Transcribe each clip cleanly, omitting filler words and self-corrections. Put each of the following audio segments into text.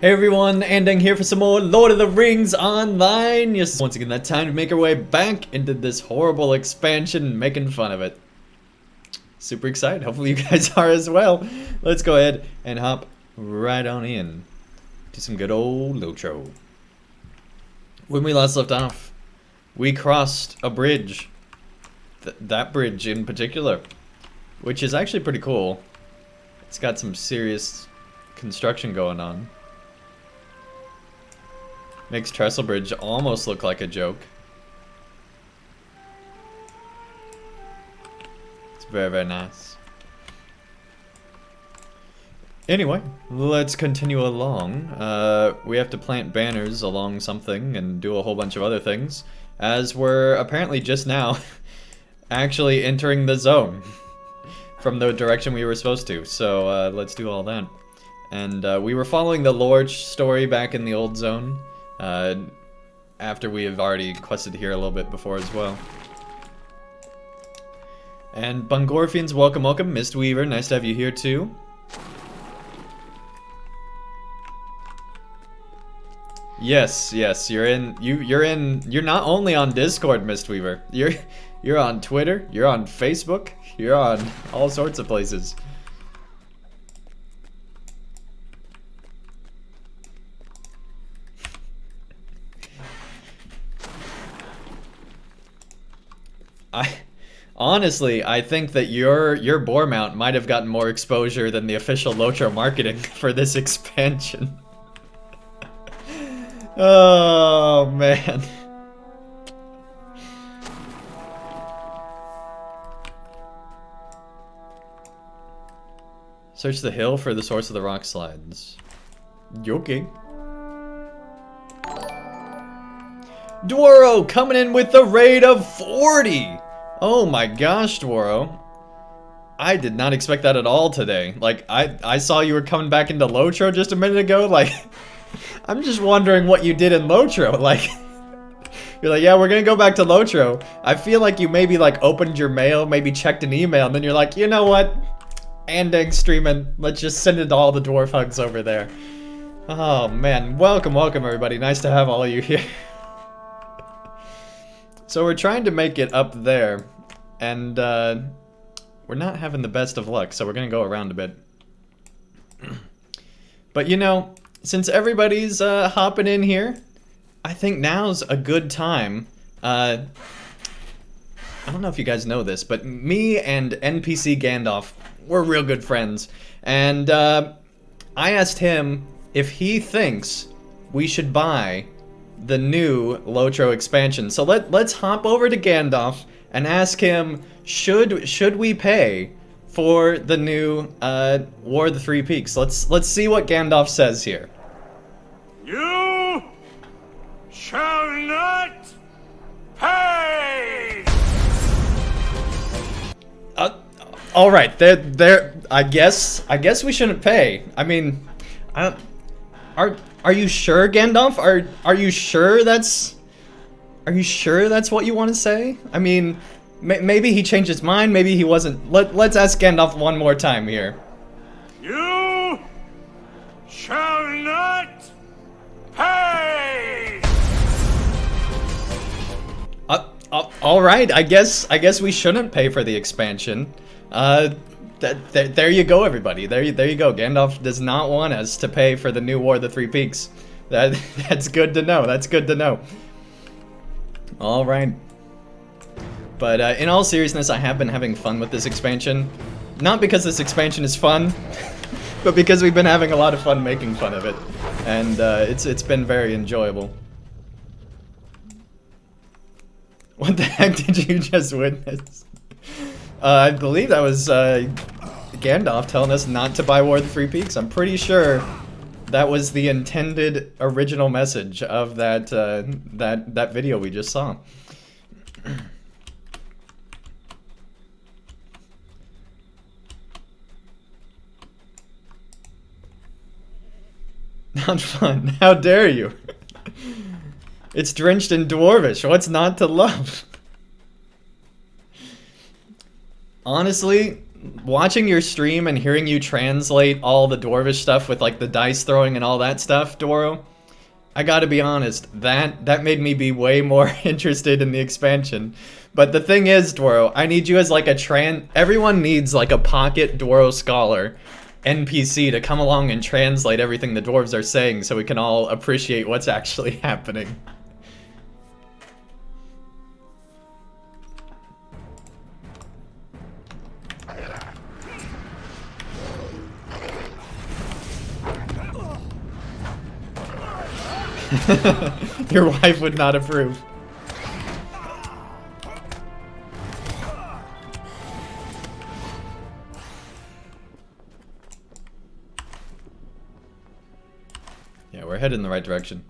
Hey everyone, Andang here for some more Lord of the Rings Online. Yes, once again, that time to make our way back into this horrible expansion, making fun of it. Super excited. Hopefully you guys are as well. Let's go ahead and hop right on in to some good old LOTRO. When we last left off, we crossed a bridge. That bridge in particular, which is actually pretty cool. It's got some serious construction going on. Makes Trestle Bridge almost look like a joke. It's very, very nice. Anyway, let's continue along. We have to plant banners along something and do a whole bunch of other things, as we're apparently just now actually entering the zone from the direction we were supposed to. So let's do all that. And we were following the lore story back in the old zone. After we have already quested here a little bit before as well. And Bungorfians, welcome, welcome. Mistweaver, nice to have you here too. Yes, you're not only on Discord, Mistweaver. You're on Twitter, you're on Facebook, you're on all sorts of places. Honestly, I think that your boar mount might have gotten more exposure than the official LOTRO marketing for this expansion. Oh man. Search the hill for the source of the rock slides. Okay. Dwarrow coming in with the raid of 40! Oh my gosh, Dwarrow. I did not expect that at all today. Like, I saw you were coming back into LOTRO just a minute ago. Like, I'm just wondering what you did in LOTRO. Like, you're like, yeah, we're gonna go back to LOTRO. I feel like you maybe, like, opened your mail, maybe checked an email, and then you're like, you know what? Andang streaming. Let's just send it to all the dwarf hugs over there. Oh, man. Welcome, welcome, everybody. Nice to have all of you here. So we're trying to make it up there, and we're not having the best of luck, so we're gonna go around a bit. But you know, since everybody's hopping in here, I think now's a good time. I don't know if you guys know this, but me and NPC Gandalf, we're real good friends, and I asked him if he thinks we should buy the new LOTRO expansion. So let's hop over to Gandalf and ask him, should we pay for the new War of the Three Peaks? Let's see what Gandalf says here. You shall not pay. All right, there. I guess we shouldn't pay. I mean, Are you sure, Gandalf? Are you sure that's what you want to say? I mean, maybe he changed his mind. Maybe he wasn't. Let's ask Gandalf one more time here. You shall not pay. All right. I guess we shouldn't pay for the expansion. There you go, everybody. There you go. Gandalf does not want us to pay for the new War of the Three Peaks. That's good to know. That's good to know. All right. But in all seriousness, I have been having fun with this expansion. Not because this expansion is fun, but because we've been having a lot of fun making fun of it, and it's been very enjoyable. What the heck did you just witness? I believe that was Gandalf telling us not to buy War of the Three Peaks. I'm pretty sure that was the intended original message of that that video we just saw. Not fun. How dare you? It's drenched in Dwarvish. What's not to love? Honestly, watching your stream and hearing you translate all the Dwarvish stuff with like the dice throwing and all that stuff, Doro, I gotta be honest, that made me be way more interested in the expansion. But the thing is, Doro, I need you as like everyone needs like a pocket Dwaro scholar NPC to come along and translate everything the dwarves are saying so we can all appreciate what's actually happening. Your wife would not approve. Yeah, we're headed in the right direction.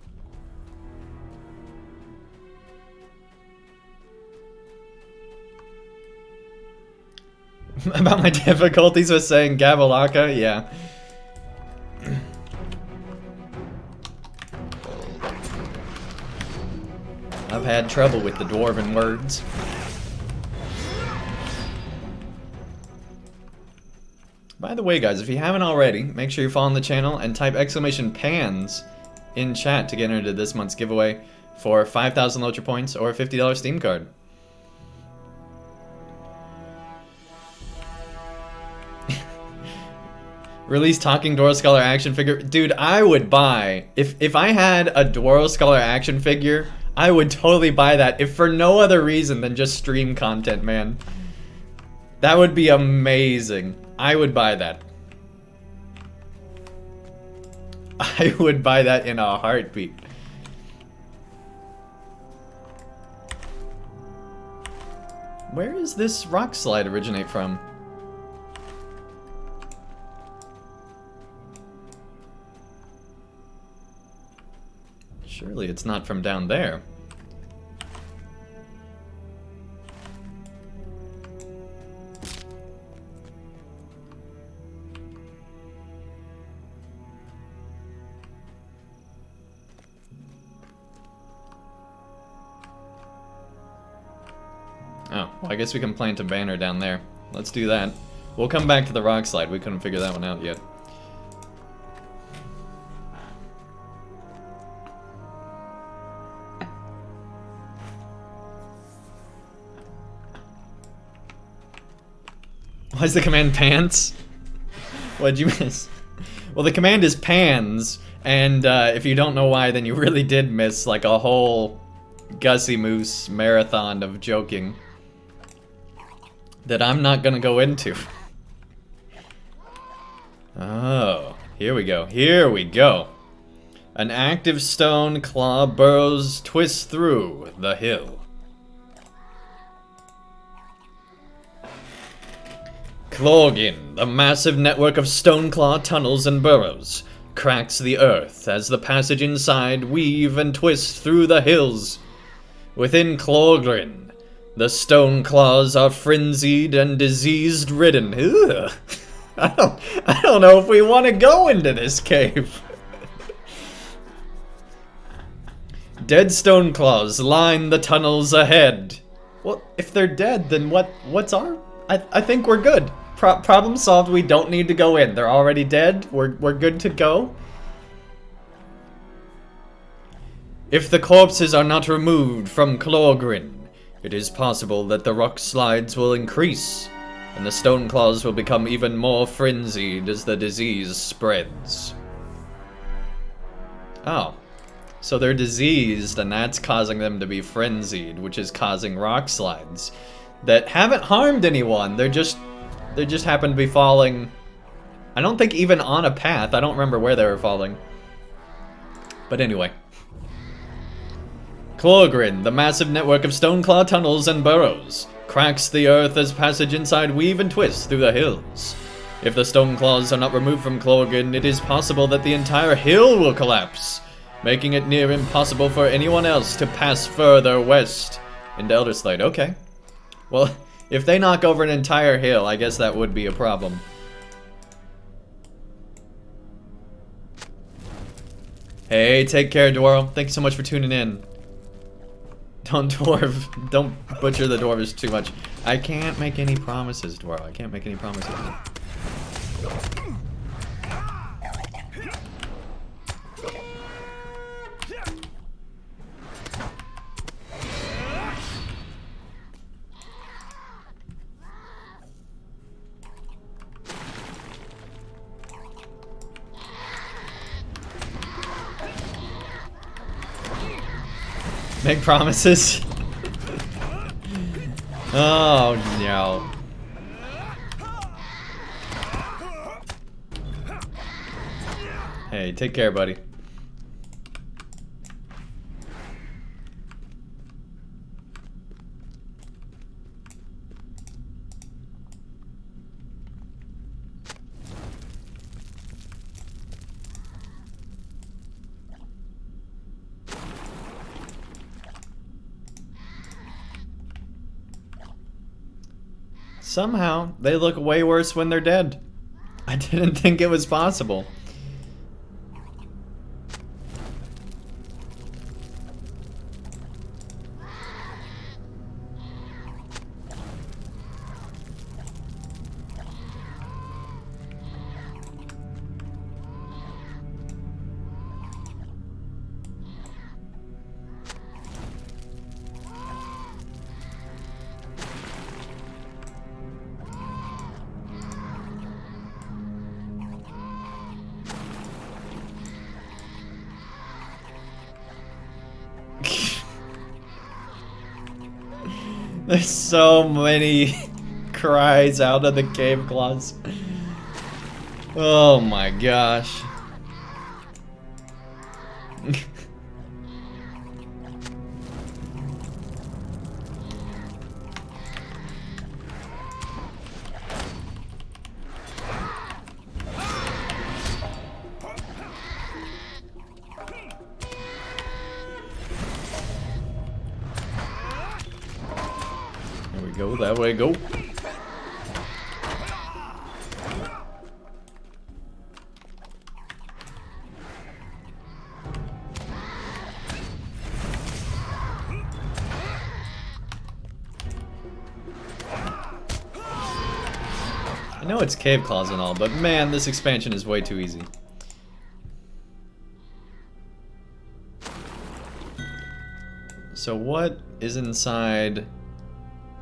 About my difficulties with saying Gabalaka? Yeah. I've had trouble with the dwarven words. By the way, guys, if you haven't already, make sure you're following the channel and type !pans in chat to get into this month's giveaway for 5,000 LOTRO points or a $50 Steam card. Release Talking Dwarrow Scholar action figure. Dude, I would buy, if I had a Dwarrow Scholar action figure, I would totally buy that, if for no other reason than just stream content, man. That would be amazing. I would buy that. I would buy that in a heartbeat. Where does this rock slide originate from? Surely it's not from down there. Oh, well, I guess we can plant a banner down there. Let's do that. We'll come back to the rock slide. We couldn't figure that one out yet. Why is the command pants? What'd you miss? Well, the command is pans, and if you don't know why, then you really did miss like a whole Gussie Moose marathon of joking that I'm not gonna go into. Oh, here we go. Here we go. An active stone claw burrows twists through the hill. Clogin, the massive network of stoneclaw tunnels and burrows, cracks the earth as the passage inside weave and twist through the hills. Within Clogrin, the stoneclaws are frenzied and disease-ridden. Ugh. I don't know if we want to go into this cave. Dead stoneclaws line the tunnels ahead. Well, if they're dead, then what's our... I think we're good. Problem solved, we don't need to go in. They're already dead. We're good to go. If the corpses are not removed from Clogrin, it is possible that the rock slides will increase, and the stoneclaws will become even more frenzied as the disease spreads. Oh. So they're diseased, and that's causing them to be frenzied, which is causing rock slides that haven't harmed anyone. They just happen to be falling. I don't think even on a path. I don't remember where they were falling. But anyway. Clogrin, the massive network of stoneclaw tunnels and burrows, cracks the earth as passage inside weave and twist through the hills. If the stoneclaws are not removed from Clogrin, it is possible that the entire hill will collapse, making it near impossible for anyone else to pass further west into Elderslade. Okay. Well, if they knock over an entire hill, I guess that would be a problem. Hey, take care, Dwaro. Thank you so much for tuning in. Don't butcher the dwarves too much. I can't make any promises, Dwarf. I can't make any promises. Make promises? Oh no. Hey, take care, buddy. Somehow, they look way worse when they're dead. I didn't think it was possible. There's so many cries out of the cave claws. Oh my gosh. Go that way, go. I know it's cave claws and all, but man, this expansion is way too easy. So what is inside?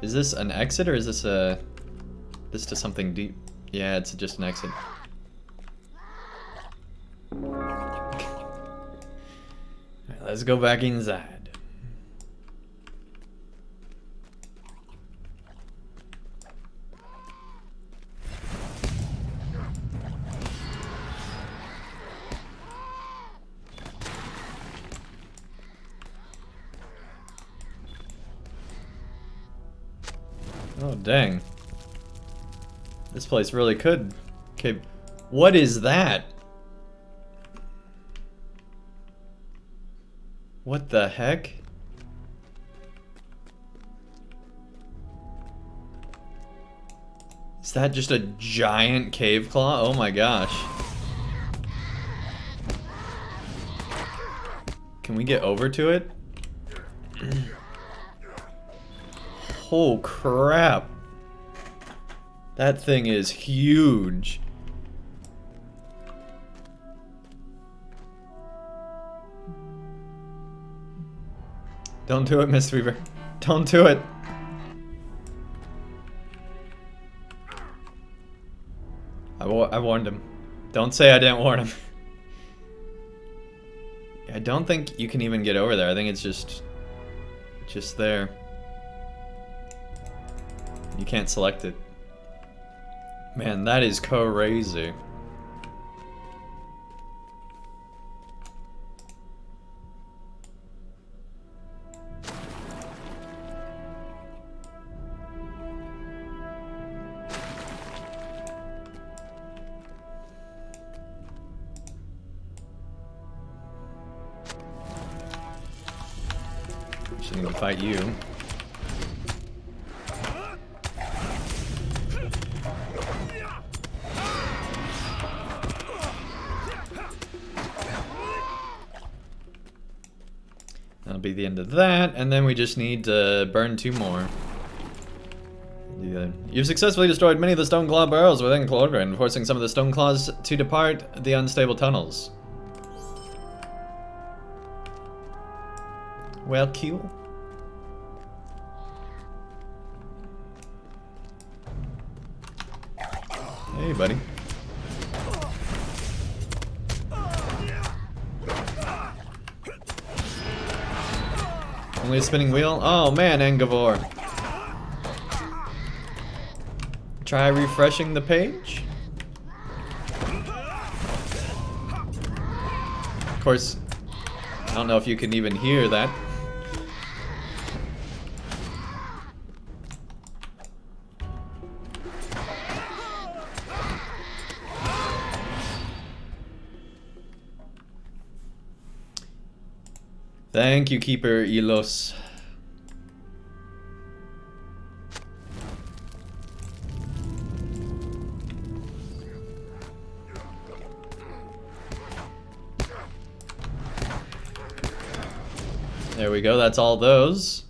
Is this an exit or is this to something deep? Yeah, it's just an exit. Alright, let's go back inside. Oh, dang. This place really could. Okay, what is that? What the heck? Is that just a giant cave claw? Oh my gosh. Can we get over to it? Oh crap. That thing is huge. Don't do it, Mist Weaver. Don't do it. I warned him. Don't say I didn't warn him. I don't think you can even get over there. I think it's just there. You can't select it. Man, that is crazy. Just need to fight you. That'll be the end of that, and then we just need to burn 2 more. Yeah. You've successfully destroyed many of the stone claw burrows within Clorgrin, forcing some of the stone claws to depart the unstable tunnels. Well, cool. Hey, buddy. Only a spinning wheel? Oh man, Angavor. Try refreshing the page? Of course, I don't know if you can even hear that. Thank you, Keeper Elos. There we go, that's all those.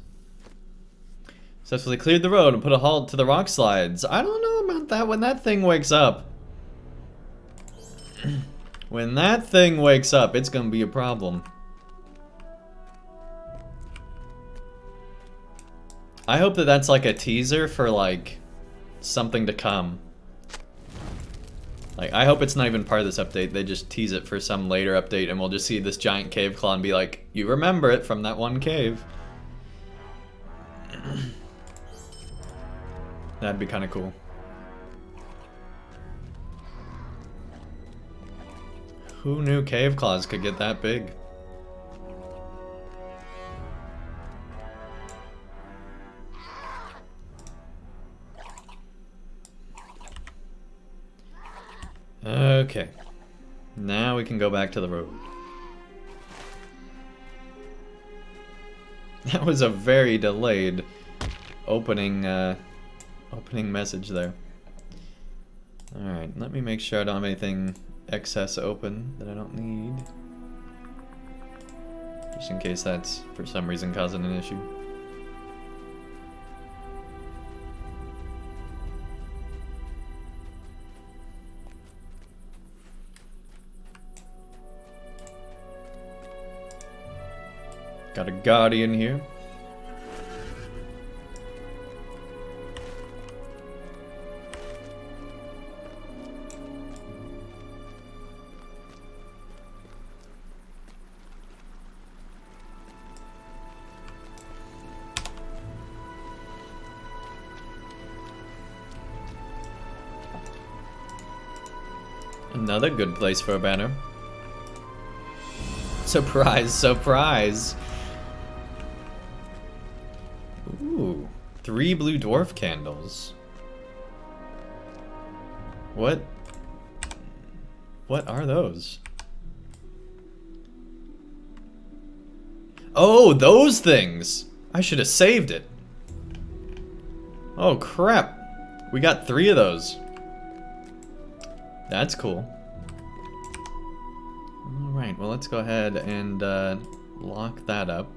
Successfully cleared the road and put a halt to the rock slides. I don't know about that when that thing wakes up. When that thing wakes up, it's gonna be a problem. I hope that that's like a teaser for like something to come. Like, I hope it's not even part of this update. They just tease it for some later update and we'll just see this giant cave claw and be like, you remember it from that one cave. That'd be kind of cool. Who knew cave claws could get that big? Okay, now we can go back to the road. That was a very delayed opening message there. Alright, let me make sure I don't have anything excess open that I don't need. Just in case that's for some reason causing an issue. Got a guardian here. Another good place for a banner. Surprise, surprise. Ooh, 3 blue dwarf candles. What are those? Oh, those things! I should have saved it. Oh crap. We got 3 of those. That's cool. Alright, well let's go ahead and lock that up.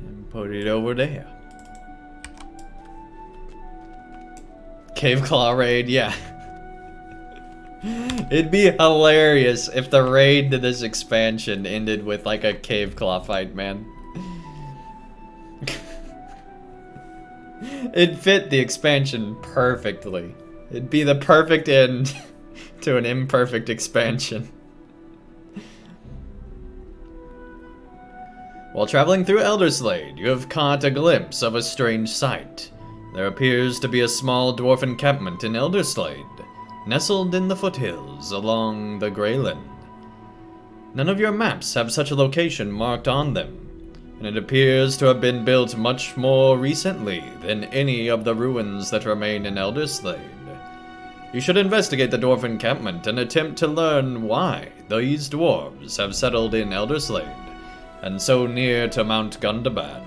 And put it over there. Cave Claw raid, yeah. It'd be hilarious if the raid to this expansion ended with like a Cave Claw fight, man. It fit the expansion perfectly. It'd be the perfect end to an imperfect expansion. While traveling through Elderslade, you have caught a glimpse of a strange sight. There appears to be a small dwarf encampment in Elderslade, nestled in the foothills along the Greyland. None of your maps have such a location marked on them, and it appears to have been built much more recently than any of the ruins that remain in Elderslade. You should investigate the dwarf encampment and attempt to learn why these dwarves have settled in Elderslade, and so near to Mount Gundabad.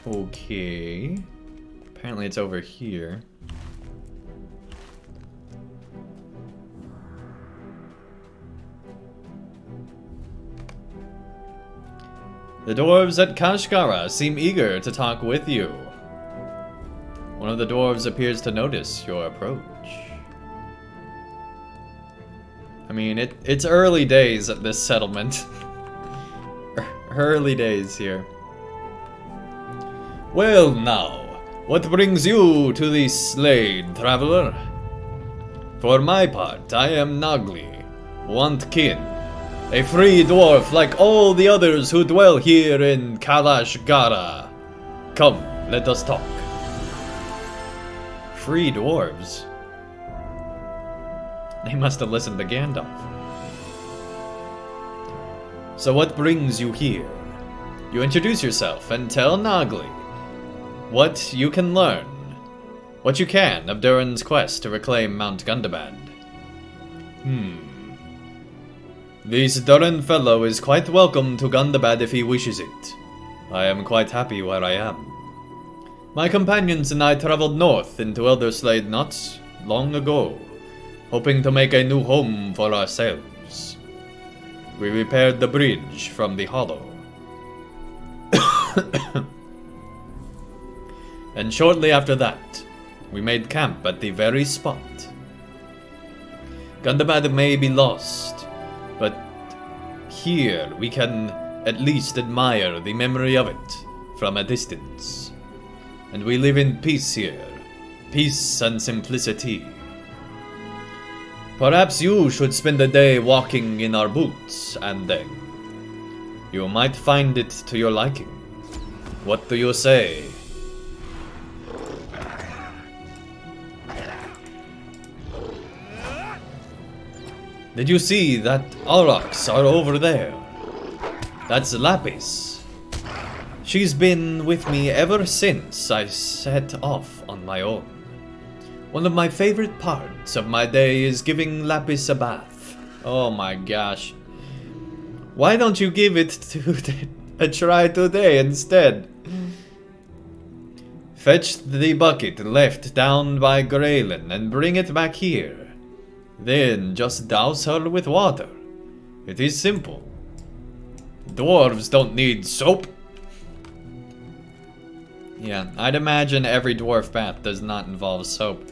Okay. Apparently it's over here. The dwarves at Kashkara seem eager to talk with you. One of the dwarves appears to notice your approach. I mean, it's early days at this settlement. Early days here. Well now, what brings you to the Slade, traveler? For my part, I am Nagli, want kin, a free dwarf like all the others who dwell here in Kalashgara. Come, let us talk. Free dwarves? They must have listened to Gandalf. So what brings you here? You introduce yourself and tell Nagli what you can learn, what you can of Durin's quest to reclaim Mount Gundabad. This Durin fellow is quite welcome to Gundabad if he wishes it. I am quite happy where I am. My companions and I traveled north into Elderslade not long ago, hoping to make a new home for ourselves. We repaired the bridge from the hollow. And shortly after that, we made camp at the very spot. Gundabad may be lost, but here we can at least admire the memory of it from a distance. And we live in peace here, peace and simplicity. Perhaps you should spend a day walking in our boots, Andang. You might find it to your liking. What do you say? Did you see that aurochs are over there? That's Lapis. She's been with me ever since I set off on my own. One of my favorite parts of my day is giving Lapis a bath. Oh my gosh. Why don't you give it a try today instead? Fetch the bucket left down by Graylin and bring it back here. Then just douse her with water. It is simple. Dwarves don't need soap. Yeah, I'd imagine every dwarf bath does not involve soap.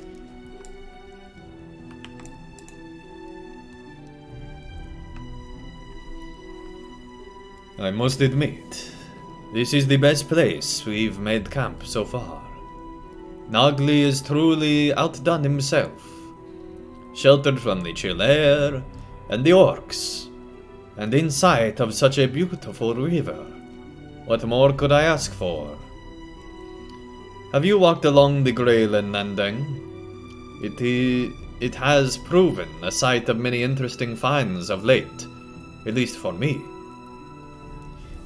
I must admit, this is the best place we've made camp so far. Nagli is truly outdone himself. Sheltered from the chill air and the orcs, and in sight of such a beautiful river. What more could I ask for? Have you walked along the Graylin, Andang? It has proven a site of many interesting finds of late, at least for me.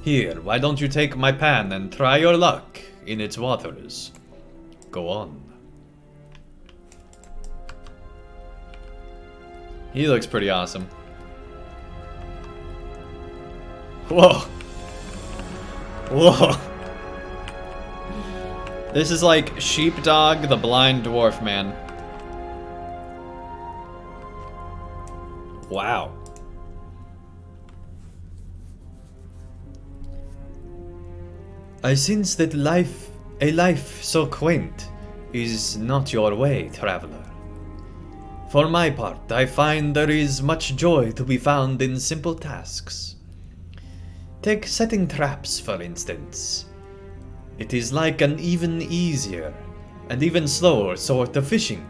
Here, why don't you take my pan and try your luck in its waters? Go on. He looks pretty awesome. Whoa. Whoa. This is like Sheepdog, the blind dwarf man. Wow. I sense that a life so quaint is not your way, traveler. For my part, I find there is much joy to be found in simple tasks. Take setting traps, for instance. It is like an even easier and even slower sort of fishing.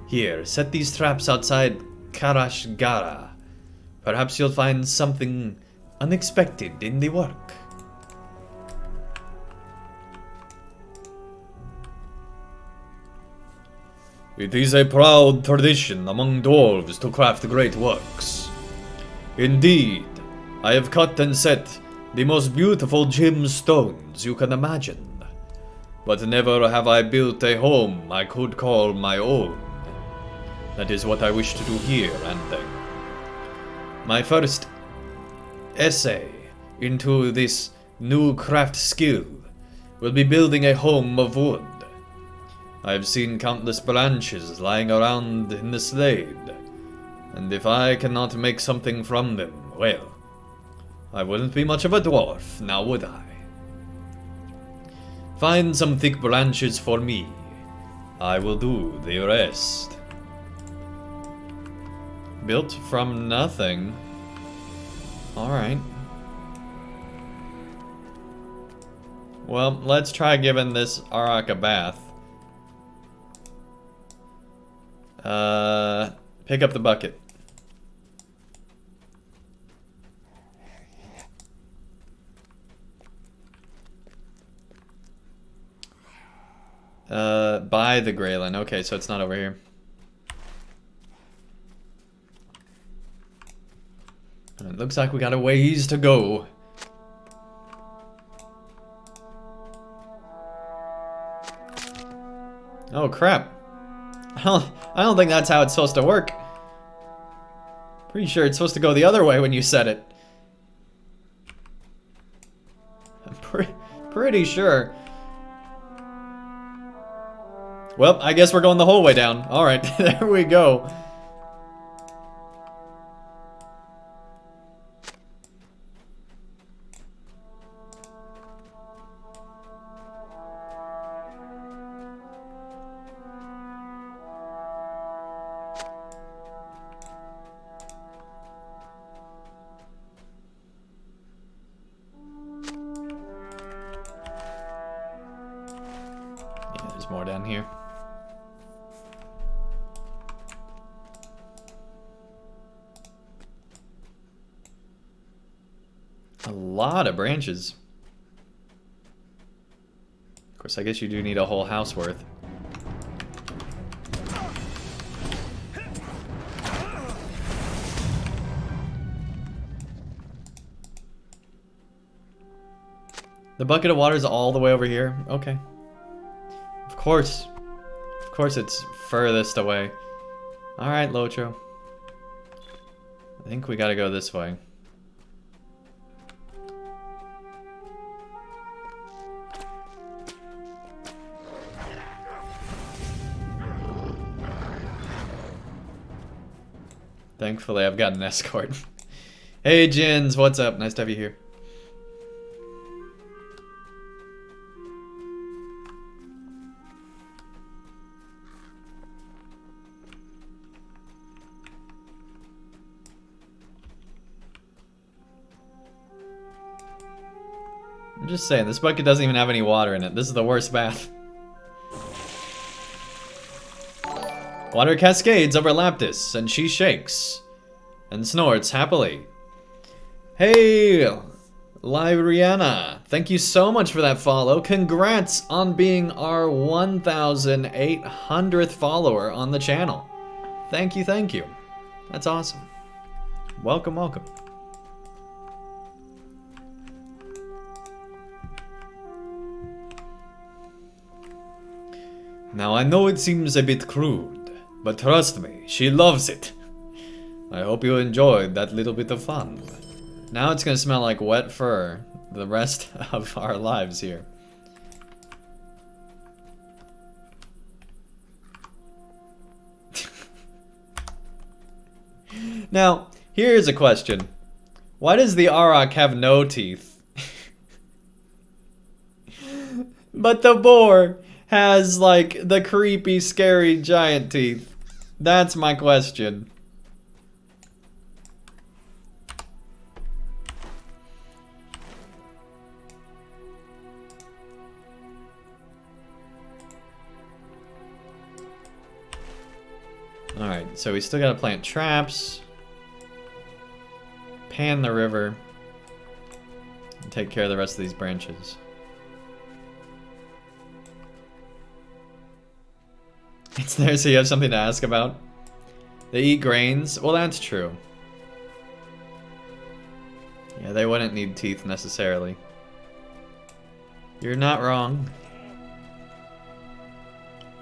Here, set these traps outside Kalashgara. Perhaps you'll find something unexpected in the work. It is a proud tradition among dwarves to craft great works. Indeed, I have cut and set the most beautiful gemstones you can imagine. But never have I built a home I could call my own. That is what I wish to do here, Andang. My first essay into this new craft skill will be building a home of wood. I've seen countless branches lying around in the Slade, and if I cannot make something from them, well, I wouldn't be much of a dwarf, now would I? Find some thick branches for me. I will do the rest. Built from nothing. Alright. Well, let's try giving this Auroch a bath. Pick up the bucket. By the Graylin. Okay, so it's not over here. It looks like we got a ways to go. Oh crap. I don't think that's how it's supposed to work. Pretty sure it's supposed to go the other way when you said it. I'm pretty sure. Well, I guess we're going the whole way down. Alright, there we go. Yeah, there's more down here. A lot of branches. Of course, I guess you do need a whole house worth. The bucket of water is all the way over here? Okay. Of course. Of course it's furthest away. Alright, LOTRO. I think we gotta go this way. Thankfully, I've got an escort. Hey, Jins, what's up? Nice to have you here. I'm just saying, this bucket doesn't even have any water in it. This is the worst bath. Water cascades over Laptis, and she shakes and snorts happily. Hey, Lyriana, thank you so much for that follow. Congrats on being our 1,800th follower on the channel. Thank you, thank you. That's awesome. Welcome, welcome. Now I know it seems a bit crude, but trust me, she loves it. I hope you enjoyed that little bit of fun. Now it's gonna smell like wet fur the rest of our lives here. Now, here's a question. Why does the Auroch have no teeth? But the boar has, like, the creepy, scary giant teeth. That's my question. Alright, so we still gotta plant traps. Pan the river. And take care of the rest of these branches. It's there so you have something to ask about. They eat grains? Well, that's true. Yeah, they wouldn't need teeth necessarily. You're not wrong.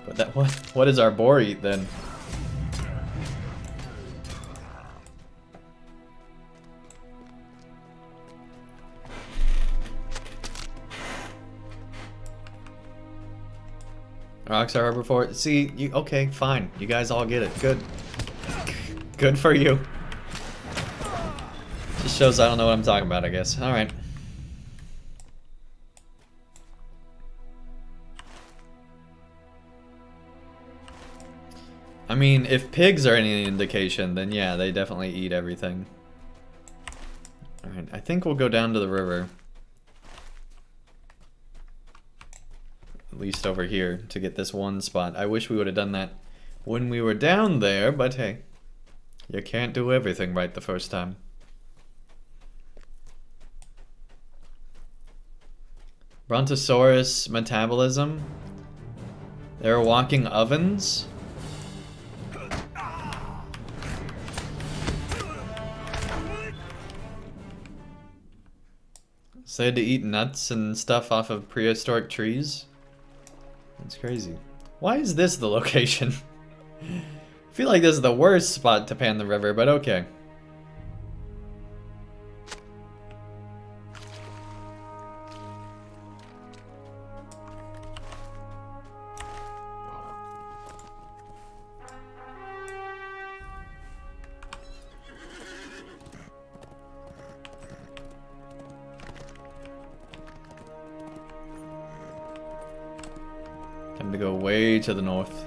But that what does our boar eat then? Rockstar Harbor Fort. See, you okay, fine. You guys all get it. Good. Good for you. Just shows I don't know what I'm talking about, I guess. Alright. I mean, if pigs are any indication, then yeah, they definitely eat everything. Alright, I think we'll go down to the river. At least over here, to get this one spot. I wish we would have done that when we were down there, but hey. You can't do everything right the first time. Brontosaurus metabolism. They're walking ovens. So they had to eat nuts and stuff off of prehistoric trees. That's crazy. Why is this the location? I feel like this is the worst spot to pan the river, but okay. Time to go way to the north.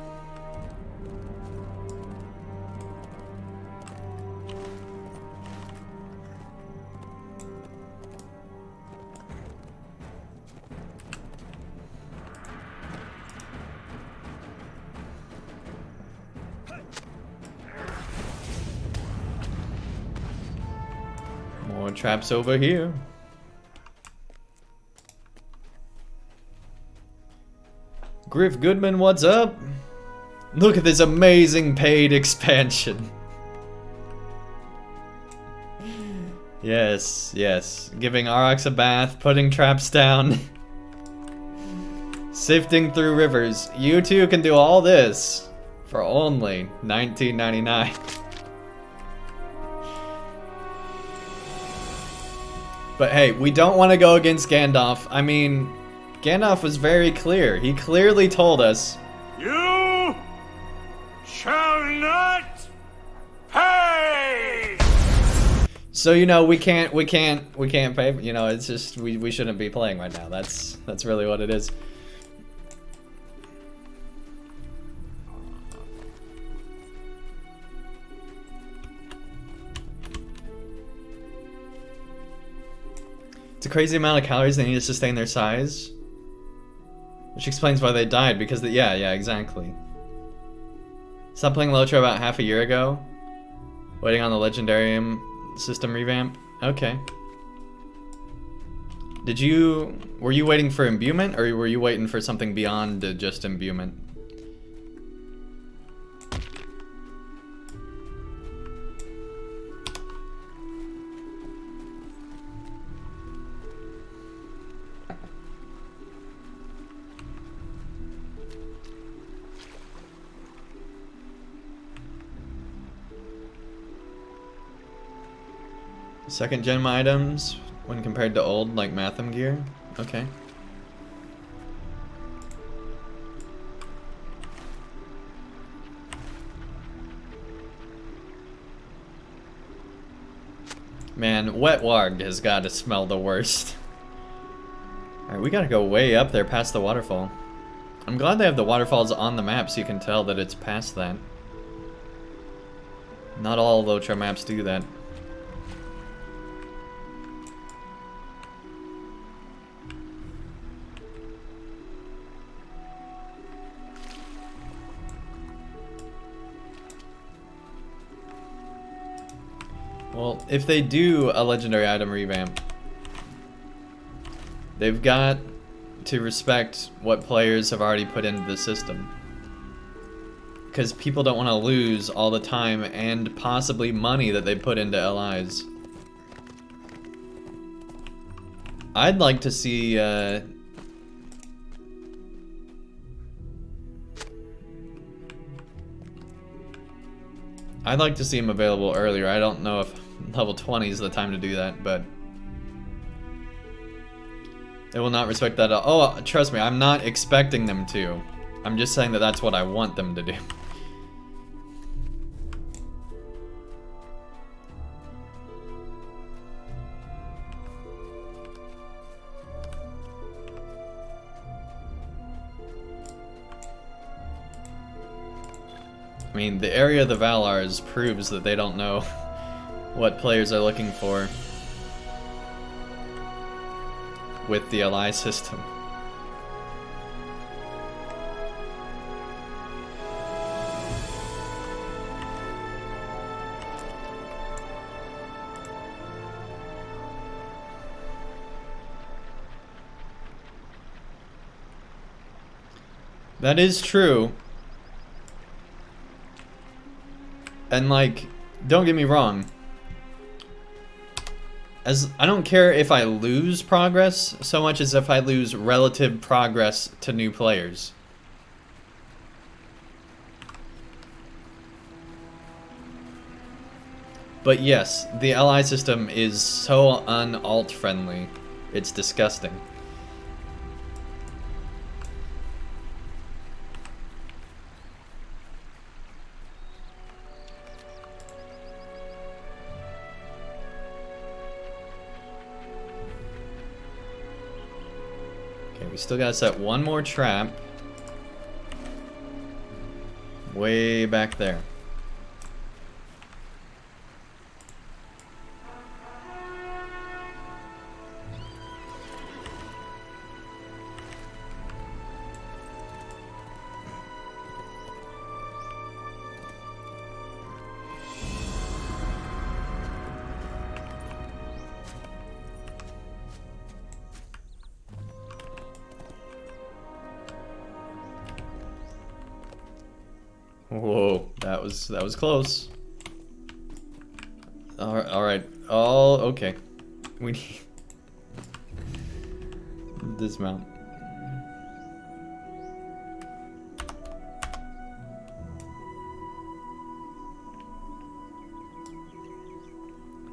More traps over here. Griff Goodman, what's up? Look at this amazing paid expansion. Yes, yes. Giving Aurochs a bath, putting traps down. Sifting through rivers. You two can do all this for only $19.99. But hey, we don't want to go against Gandalf. I mean, Gandalf was very clear. He clearly told us, You shall not pay. so you know we can't pay. You know, it's just we shouldn't be playing right now. That's really what it is. It's a crazy amount of calories they need to sustain their size. Which explains why they died, because yeah, exactly. Stopped playing LOTRO about half a year ago. Waiting on the Legendarium system revamp. Okay. Were you waiting for imbuement, or were you waiting for something beyond just imbuement? Second gen items when compared to old, like Matham gear? Okay. Man, Wet Warg has got to smell the worst. Alright, we gotta go way up there past the waterfall. I'm glad they have the waterfalls on the map so you can tell that it's past that. Not all LOTRO maps do that. Well, if they do a legendary item revamp, they've got to respect what players have already put into the system. Because people don't want to lose all the time and possibly money that they put into LIs. I'd like to see, I'd like to see him available earlier. I don't know if level 20 is the time to do that, but they will not respect that at all. Oh, trust me, I'm not expecting them to. I'm just saying that that's what I want them to do. I mean, the area of the Valars proves that they don't know what players are looking for with the ally system. That is true. And like, don't get me wrong. I don't care if I lose progress so much as if I lose relative progress to new players. But yes, the ally system is so un-alt friendly. It's disgusting. We still gotta set one more trap. Way back there. Whoa, that was close. All right. Oh, okay. We need dismount.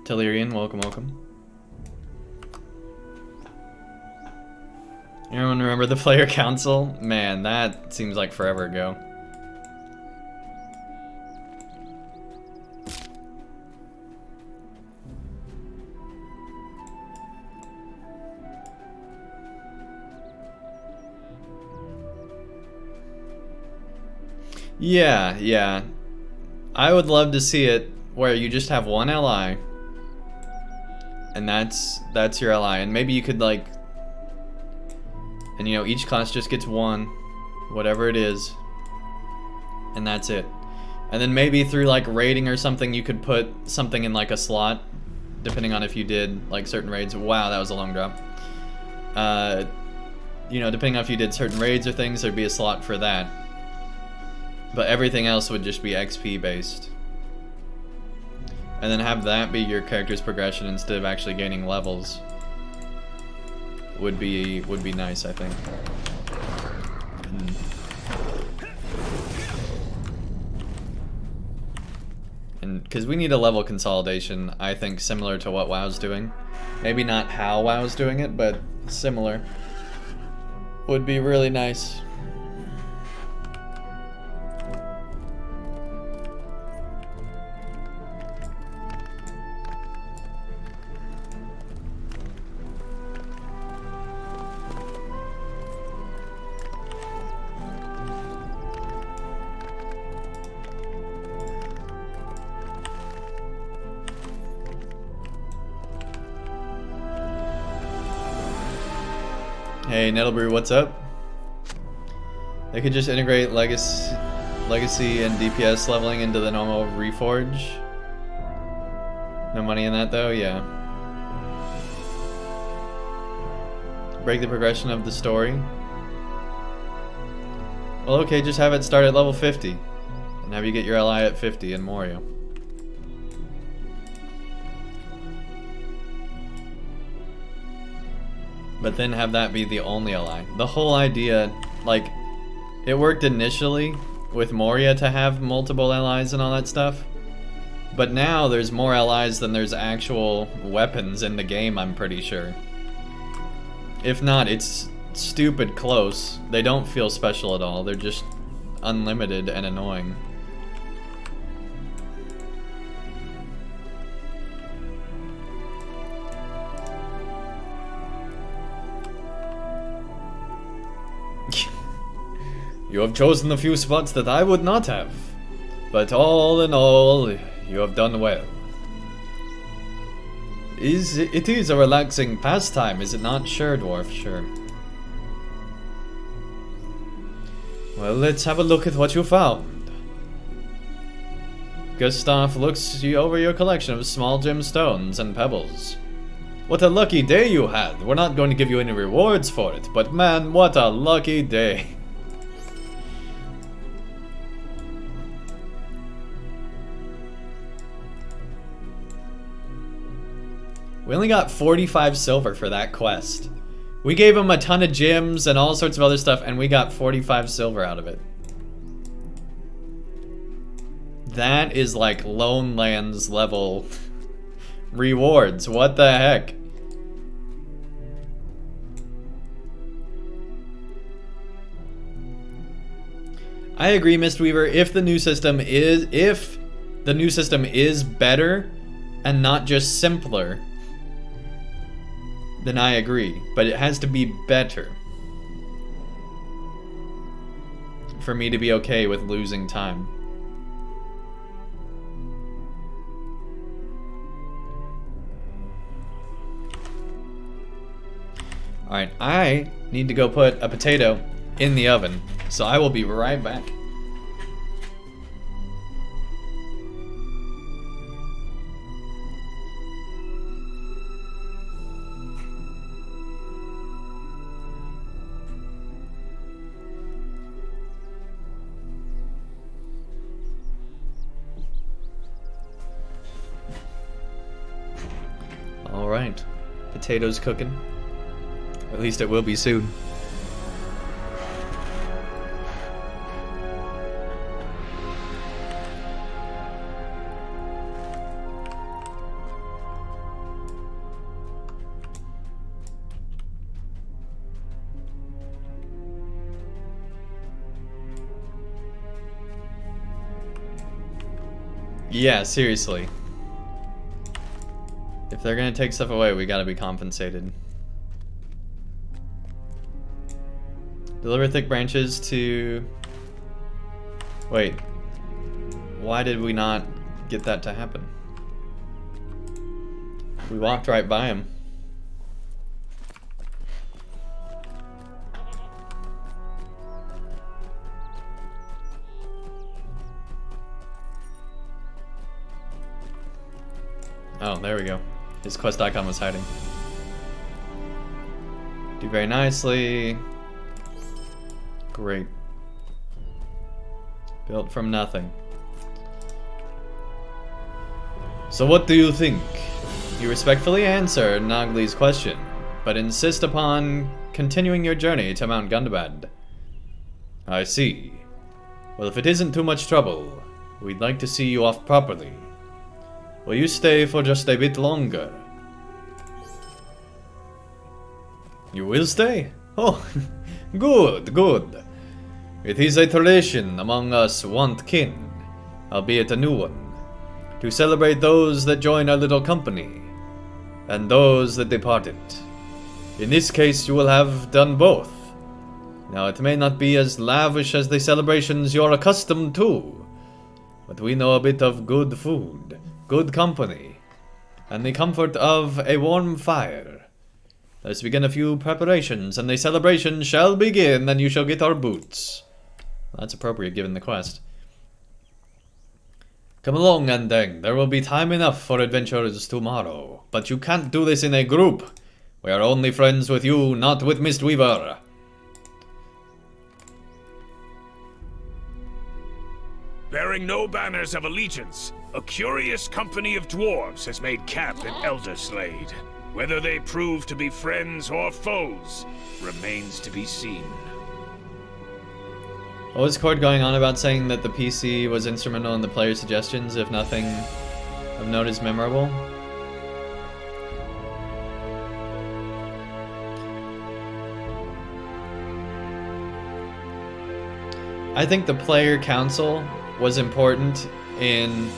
Tellurian, welcome, welcome. Anyone remember the player council? Man, that seems like forever ago. Yeah. I would love to see it where you just have one ally, and that's your ally, and maybe you could like, and you know, each class just gets one, whatever it is, and that's it. And then maybe through like raiding or something, you could put something in like a slot, depending on if you did like certain raids. Wow, that was a long drop. You know, depending on if you did certain raids or things, there'd be a slot for that. But everything else would just be XP based. And then have that be your character's progression instead of actually gaining levels. Would be nice, I think. And because we need a level consolidation, I think, similar to what WoW's doing. Maybe not how WoW's doing it, but similar. Would be really nice. Hey, Nettlebrew, what's up? They could just integrate legacy and DPS leveling into the normal Reforge. No money in that though, yeah. Break the progression of the story. Well, okay, just have it start at level 50. And have you get your ally at 50 in Morio. But then have that be the only ally. The whole idea, like, it worked initially with Moria to have multiple allies and all that stuff. But now there's more allies than there's actual weapons in the game, I'm pretty sure. If not, it's stupid close. They don't feel special at all. They're just unlimited and annoying. You have chosen the few spots that I would not have. But all in all, you have done well. It is a relaxing pastime, is it not? Sure, dwarf, sure. Well, let's have a look at what you found. Gustav looks over your collection of small gemstones and pebbles. What a lucky day you had. We're not going to give you any rewards for it, but man, what a lucky day. We only got 45 silver for that quest. We gave him a ton of gems and all sorts of other stuff, and we got 45 silver out of it. That is like Lone Lands level rewards. What the heck? I agree, Mistweaver. If the new system is better and not just simpler, then I agree, but it has to be better for me to be okay with losing time. Alright, I need to go put a potato in the oven, so I will be right back. Alright, potatoes cooking. At least it will be soon. Yeah, seriously. If they're gonna take stuff away, we gotta be compensated. Deliver thick branches to... Wait. Why did we not get that to happen? We walked right by him. Oh, there we go. His quest icon was hiding. Do very nicely. Great. Built from nothing. So what do you think? You respectfully answer Nagli's question, but insist upon continuing your journey to Mount Gundobad. I see. Well, if it isn't too much trouble, we'd like to see you off properly. Will you stay for just a bit longer? You will stay? Oh, good, good. It is a tradition among us want kin, albeit a new one, to celebrate those that join our little company, and those that departed. In this case, you will have done both. Now, it may not be as lavish as the celebrations you're accustomed to, but we know a bit of good food, good company, and the comfort of a warm fire. Let's begin a few preparations, and the celebration shall begin, and you shall get our boots. Well, that's appropriate given the quest. Come along, Andang. There will be time enough for adventures tomorrow, but you can't do this in a group. We are only friends with you, not with Mistweaver. Bearing no banners of allegiance, a curious company of dwarves has made camp in Elderslade. Whether they prove to be friends or foes remains to be seen. What was Cord going on about saying that the PC was instrumental in the player's suggestions if nothing of note is memorable? I think the player council was important in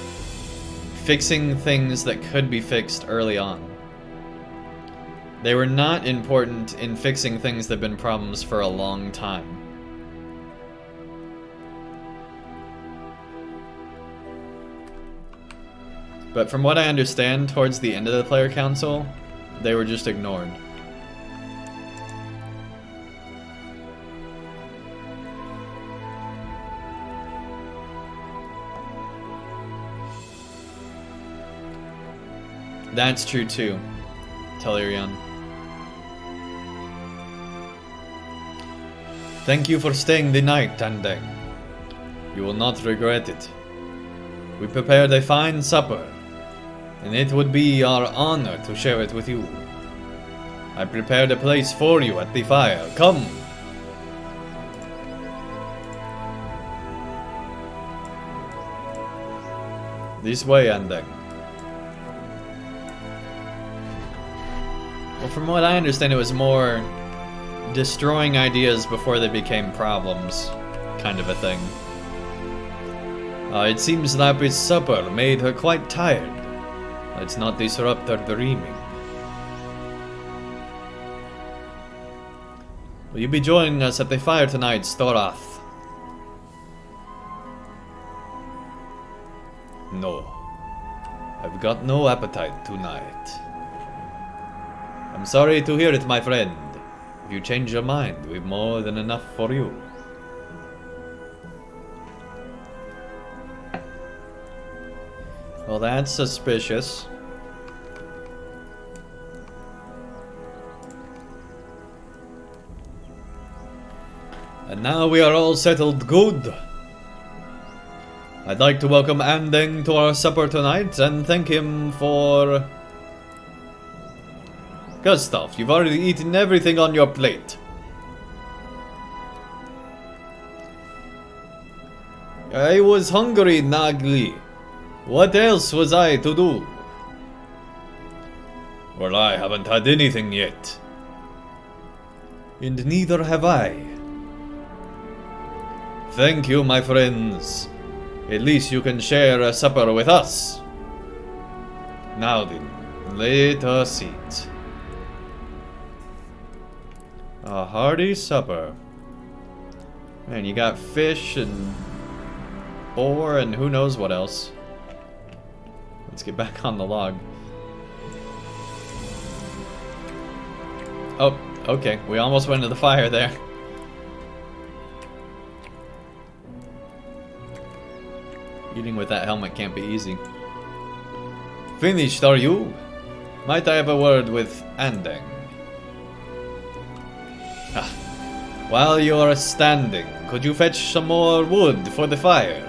fixing things that could be fixed early on. They were not important in fixing things that have been problems for a long time. But from what I understand, towards the end of the player council, they were just ignored. That's true too, Telerion. Thank you for staying the night, Andang. You will not regret it. We prepared a fine supper, and it would be our honor to share it with you. I prepared a place for you at the fire. Come! This way, Andang. Well, from what I understand, it was more destroying ideas before they became problems, kind of a thing. It seems Lapi's supper made her quite tired. Let's not disrupt her dreaming. Will you be joining us at the fire tonight, Storath? No. I've got no appetite tonight. I'm sorry to hear it, my friend. If you change your mind, we've more than enough for you. Well, that's suspicious. And now we are all settled good. I'd like to welcome Andang to our supper tonight and thank him for... Gustav, you've already eaten everything on your plate. I was hungry, Nagli. What else was I to do? Well, I haven't had anything yet. And neither have I. Thank you, my friends. At least you can share a supper with us. Now then, let us eat. A hearty supper. Man, you got fish and boar and who knows what else. Let's get back on the log. Oh, okay. We almost went into the fire there. Eating with that helmet can't be easy. Finished, are you? Might I have a word with Andang? While you're standing, could you fetch some more wood for the fire?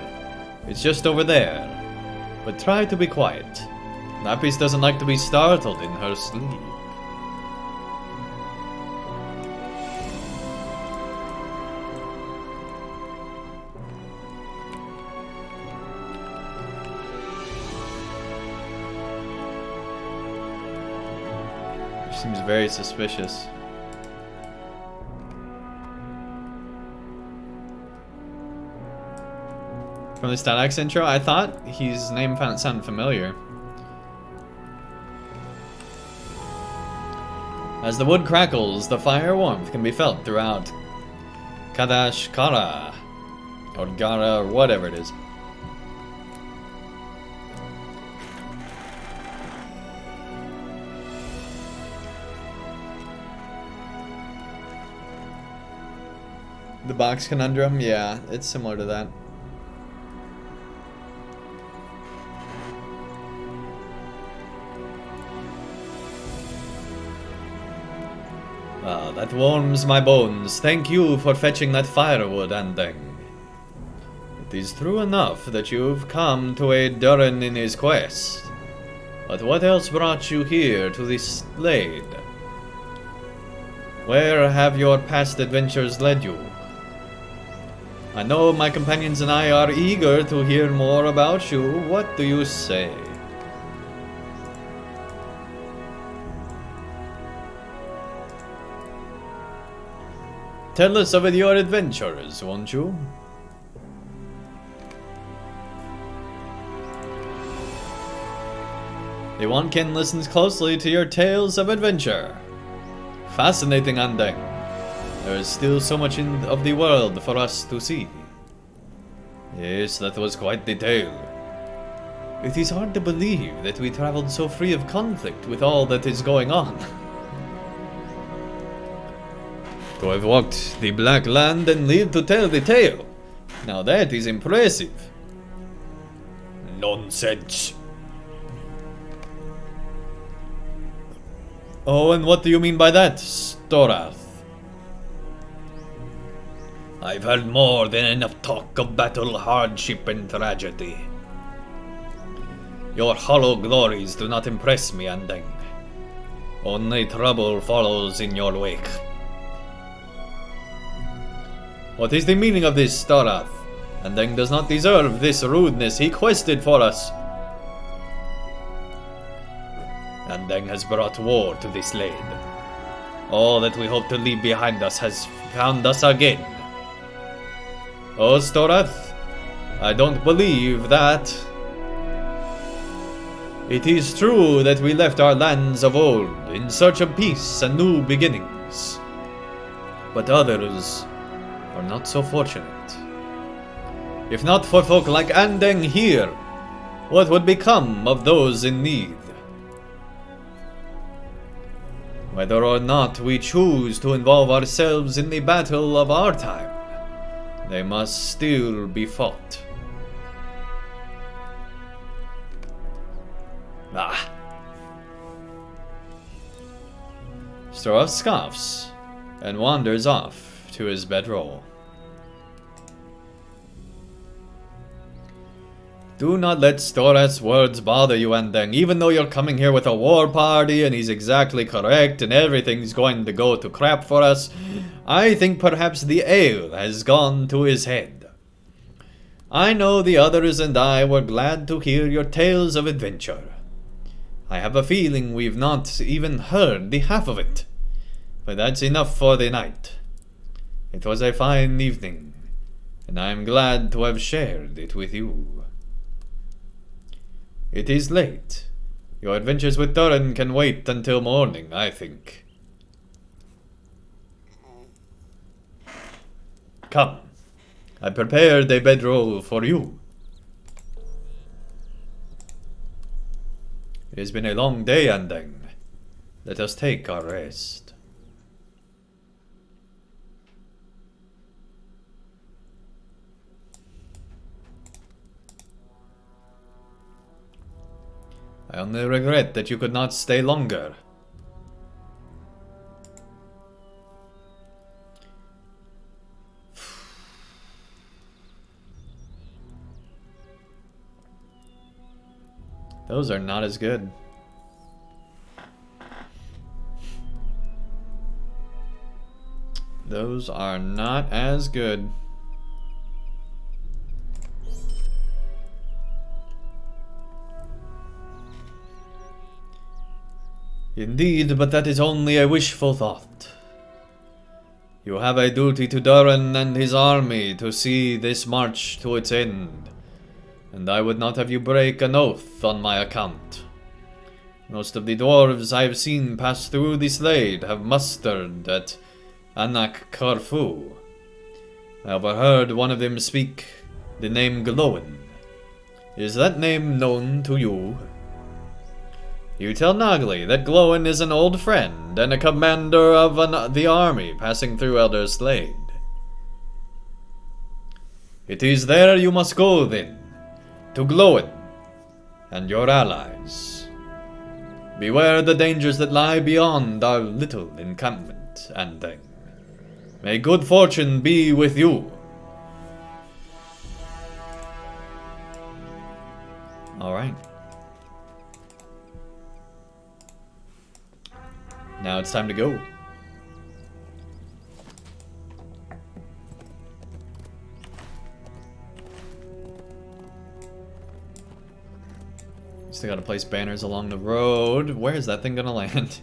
It's just over there. But try to be quiet. Lapis doesn't like to be startled in her sleep. She seems very suspicious. From the StatX intro, I thought his name sounded familiar. As the wood crackles, the fire warmth can be felt throughout Kadash Kara, or Gara, or whatever it is. The box conundrum? Yeah, it's similar to that. Ah, that warms my bones. Thank you for fetching that firewood, Andang. It is true enough that you've come to aid Durin in his quest. But what else brought you here to this glade? Where have your past adventures led you? I know my companions and I are eager to hear more about you. What do you say? Tell us of your adventures, won't you? The Wonkin listens closely to your tales of adventure. Fascinating, Andang. There is still so much of the world for us to see. Yes, that was quite the tale. It is hard to believe that we traveled so free of conflict with all that is going on. To have walked the Black Land and lived to tell the tale. Now that is impressive. Nonsense. Oh, and what do you mean by that, Storath? I've heard more than enough talk of battle, hardship, and tragedy. Your hollow glories do not impress me, Andang. Only trouble follows in your wake. What is the meaning of this, Storath? Andang does not deserve this rudeness he quested for us. Andang has brought war to this land. All that we hope to leave behind us has found us again. Oh, Storath, I don't believe that. It is true that we left our lands of old in search of peace and new beginnings. But others are not so fortunate. If not for folk like Andang here, what would become of those in need? Whether or not we choose to involve ourselves in the battle of our time, they must still be fought. Storath scoffs and wanders off to his bedroll. Do not let Storath's words bother you, Andang. Even though you're coming here with a war party and he's exactly correct and everything's going to go to crap for us, I think perhaps the ale has gone to his head. I know the others and I were glad to hear your tales of adventure. I have a feeling we've not even heard the half of it, but that's enough for the night. It was a fine evening, and I am glad to have shared it with you. It is late. Your adventures with Durin can wait until morning, I think. Come, I prepared a bedroll for you. It has been a long day, Andang. Let us take our rest. I only regret that you could not stay longer. Those are not as good. Those are not as good. Indeed, but that is only a wishful thought. You have a duty to Durin and his army to see this march to its end, and I would not have you break an oath on my account. Most of the dwarves I have seen pass through the Slade have mustered at Anak Corfu. I overheard one of them speak the name Glowin. Is that name known to you? You tell Nagli that Glowin is an old friend and a commander of the army passing through Elder Slade. It is there you must go then, to Glowin and your allies. Beware the dangers that lie beyond our little encampment, Andang. May good fortune be with you. Alright. Now it's time to go. Still gotta place banners along the road. Where is that thing gonna land?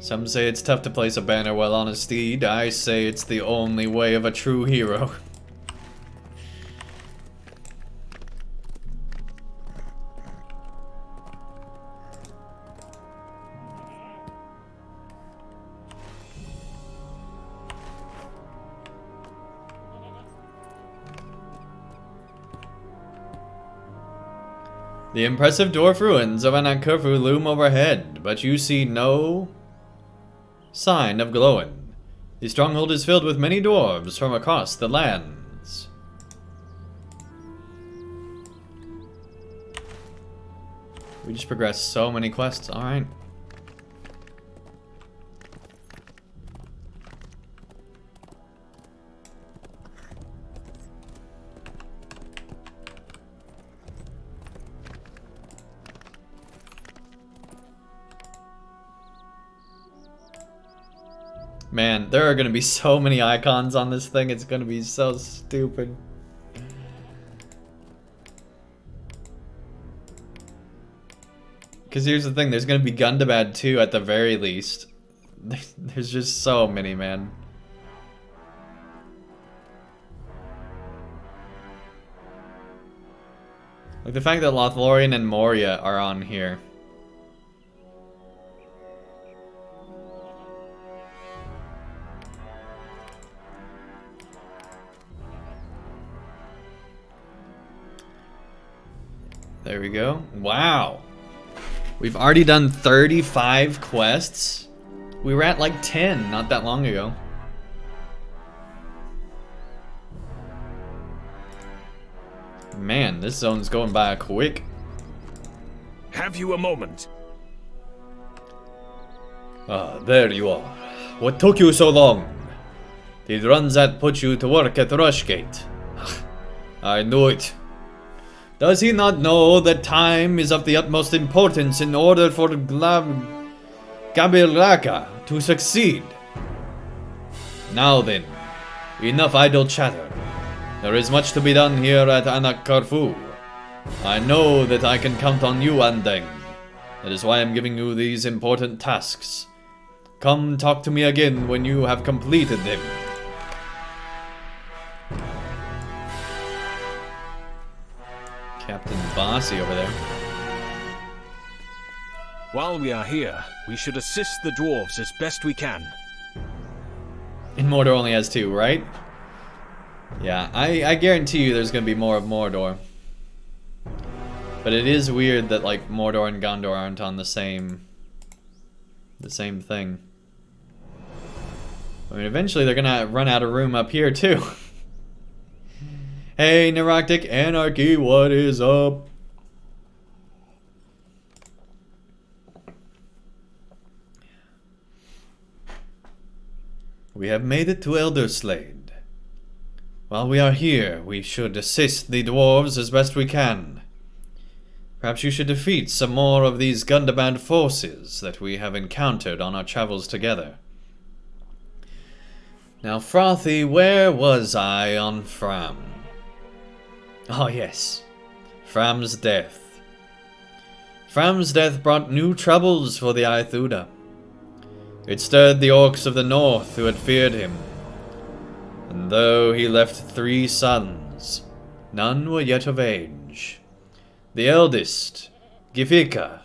Some say it's tough to place a banner while on a steed. I say it's the only way of a true hero. The impressive dwarf ruins of Andang loom overhead, but you see no sign of glowing. The stronghold is filled with many dwarves from across the lands. We just progressed so many quests, alright. Man, there are gonna be so many icons on this thing, it's gonna be so stupid. Because here's the thing, there's gonna be Gundobad too at the very least. There's just so many, man. Like the fact that Lothlorien and Moria are on here. There we go. Wow. We've already done 35 quests. We were at like 10 not that long ago. Man, this zone's going by quick. Have you a moment? Ah, there you are. What took you so long? Did Runzat put you to work at Rushgate? I knew it. Does he not know that time is of the utmost importance in order for Gabiraka to succeed? Now then, enough idle chatter. There is much to be done here at Andang. I know that I can count on you, Andang. That is why I'm giving you these important tasks. Come talk to me again when you have completed them. Captain Bossy over there. While we are here, we should assist the dwarves as best we can. And Mordor only has 2, right? Yeah, I guarantee you there's gonna be more of Mordor. But it is weird that like Mordor and Gondor aren't on the same thing. I mean, eventually they're gonna run out of room up here too. Hey, Neurotic Anarchy, what is up? We have made it to Elderslade. While we are here, we should assist the dwarves as best we can. Perhaps you should defeat some more of these Gundobad forces that we have encountered on our travels together. Now, Frothy, where was I on Fram? Oh yes, Fram's death. Fram's death brought new troubles for the Aithuda. It stirred the orcs of the north who had feared him. And though he left 3 sons, none were yet of age. The eldest, Gifika,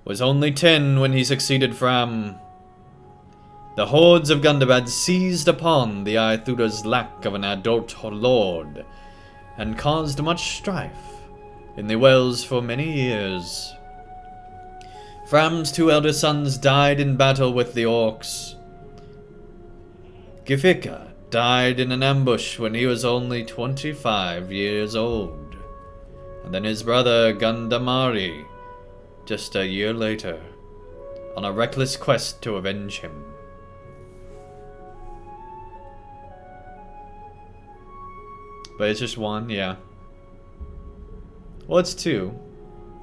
was only 10 when he succeeded Fram. The hordes of Gundobad seized upon the Aithuda's lack of an adult lord, and caused much strife in the wells for many years. Fram's 2 elder sons died in battle with the orcs. Gifika died in an ambush when he was only 25 years old, and then his brother Gundamari just a year later, on a reckless quest to avenge him. But it's just 1, yeah. Well, it's 2.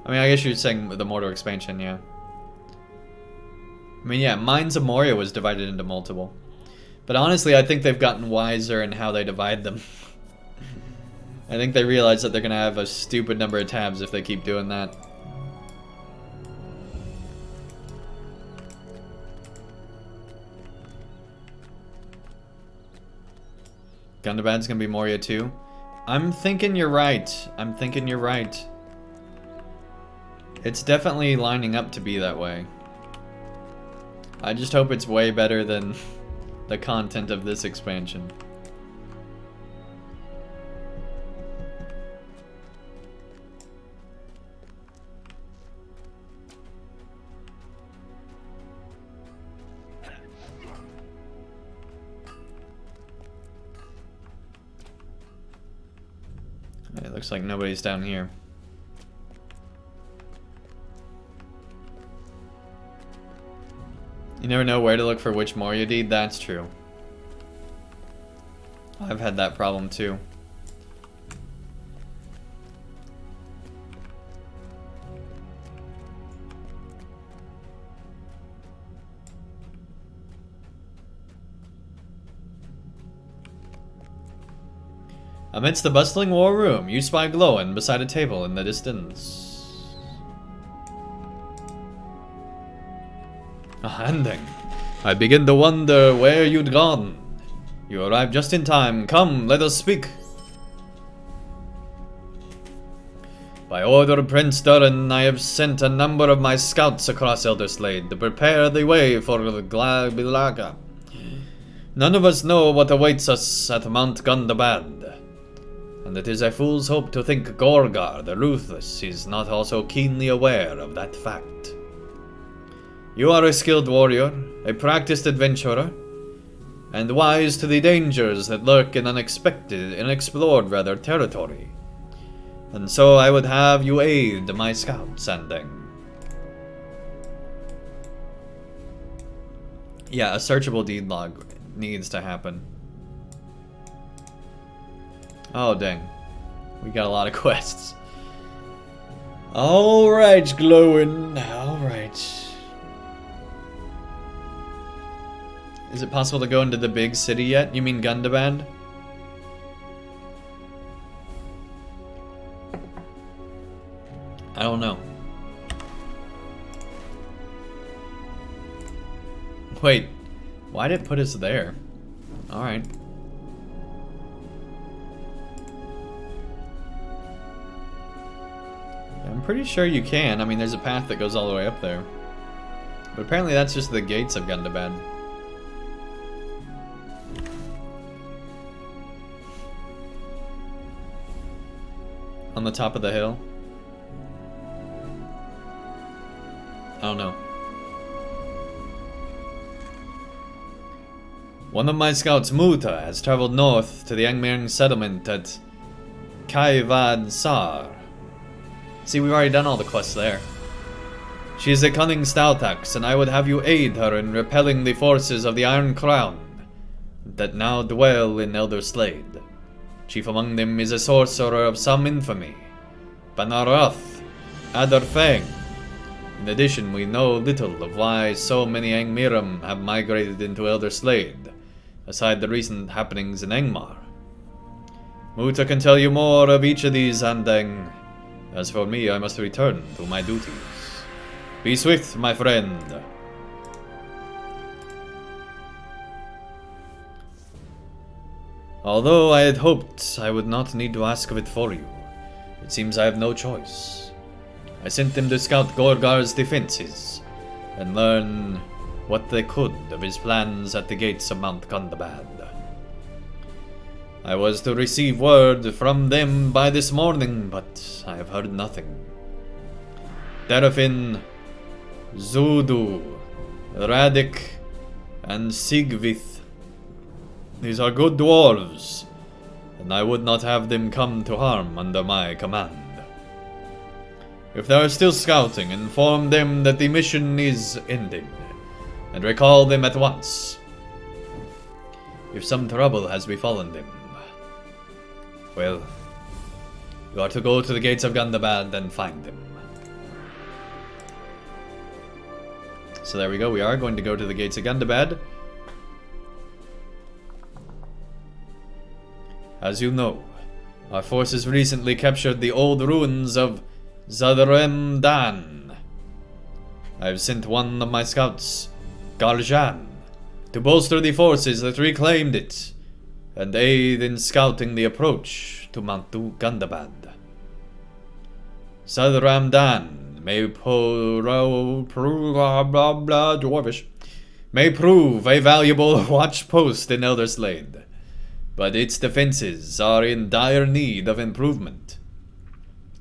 I mean, I guess you're saying the Mordor expansion, yeah. I mean, yeah, Mines of Moria was divided into multiple. But honestly, I think they've gotten wiser in how they divide them. I think they realize that they're gonna have a stupid number of tabs if they keep doing that. Gundabad's gonna be Moria too. I'm thinking you're right. I'm thinking you're right. It's definitely lining up to be that way. I just hope it's way better than the content of this expansion. It looks like nobody's down here. You never know where to look for which Moria deed, that's true. I've had that problem too. Amidst the bustling war room, you spy Glowin beside a table in the distance. Andang, I begin to wonder where you'd gone. You arrived just in time. Come, let us speak. By order of Prince Durin, I have sent a number of my scouts across Elderslade to prepare the way for the Glabilaga. None of us know what awaits us at Mount Gundobad, and it is a fool's hope to think Gorgar, the Ruthless, is not also keenly aware of that fact. You are a skilled warrior, a practiced adventurer, and wise to the dangers that lurk in unexplored territory. And so I would have you aid my scouts, Andang. Yeah, a searchable deed log needs to happen. Oh, dang. We got a lot of quests. Alright, Glowin. Alright. Is it possible to go into the big city yet? You mean Gundabad? I don't know. Wait, why did it put us there? Alright. I'm pretty sure you can. I mean, there's a path that goes all the way up there. But apparently that's just the gates of Gundabad. On the top of the hill? I don't know. One of my scouts, Muta, has traveled north to the Angmering settlement at Kaivad Sar. See, we've already done all the quests there. She is a cunning stout axe, and I would have you aid her in repelling the forces of the Iron Crown that now dwell in Elderslade. Chief among them is a sorcerer of some infamy, Banarath Adarfang. In addition, we know little of why so many Angmirim have migrated into Elderslade, aside the recent happenings in Angmar. Muta can tell you more of each of these, Andang. As for me, I must return to my duties. Be swift, my friend. Although I had hoped I would not need to ask of it for you, it seems I have no choice. I sent them to scout Gorgar's defenses and learn what they could of his plans at the gates of Mount Gandabad. I was to receive word from them by this morning, but I have heard nothing. Derafin, Zudu, Radik, and Sigvith. These are good dwarves, and I would not have them come to harm under my command. If they are still scouting, inform them that the mission is ending, and recall them at once. If some trouble has befallen them, well, you are to go to the Gates of Gandabad and find them. So there we go, we are going to go to the Gates of Gandabad. As you know, our forces recently captured the old ruins of Zadremdan. I have sent one of my scouts, Garjan, to bolster the forces that reclaimed it, and aid in scouting the approach to Mount Gundabad. Sadramdan may Dwarvish may prove a valuable watch post in Elderslade, but its defenses are in dire need of improvement.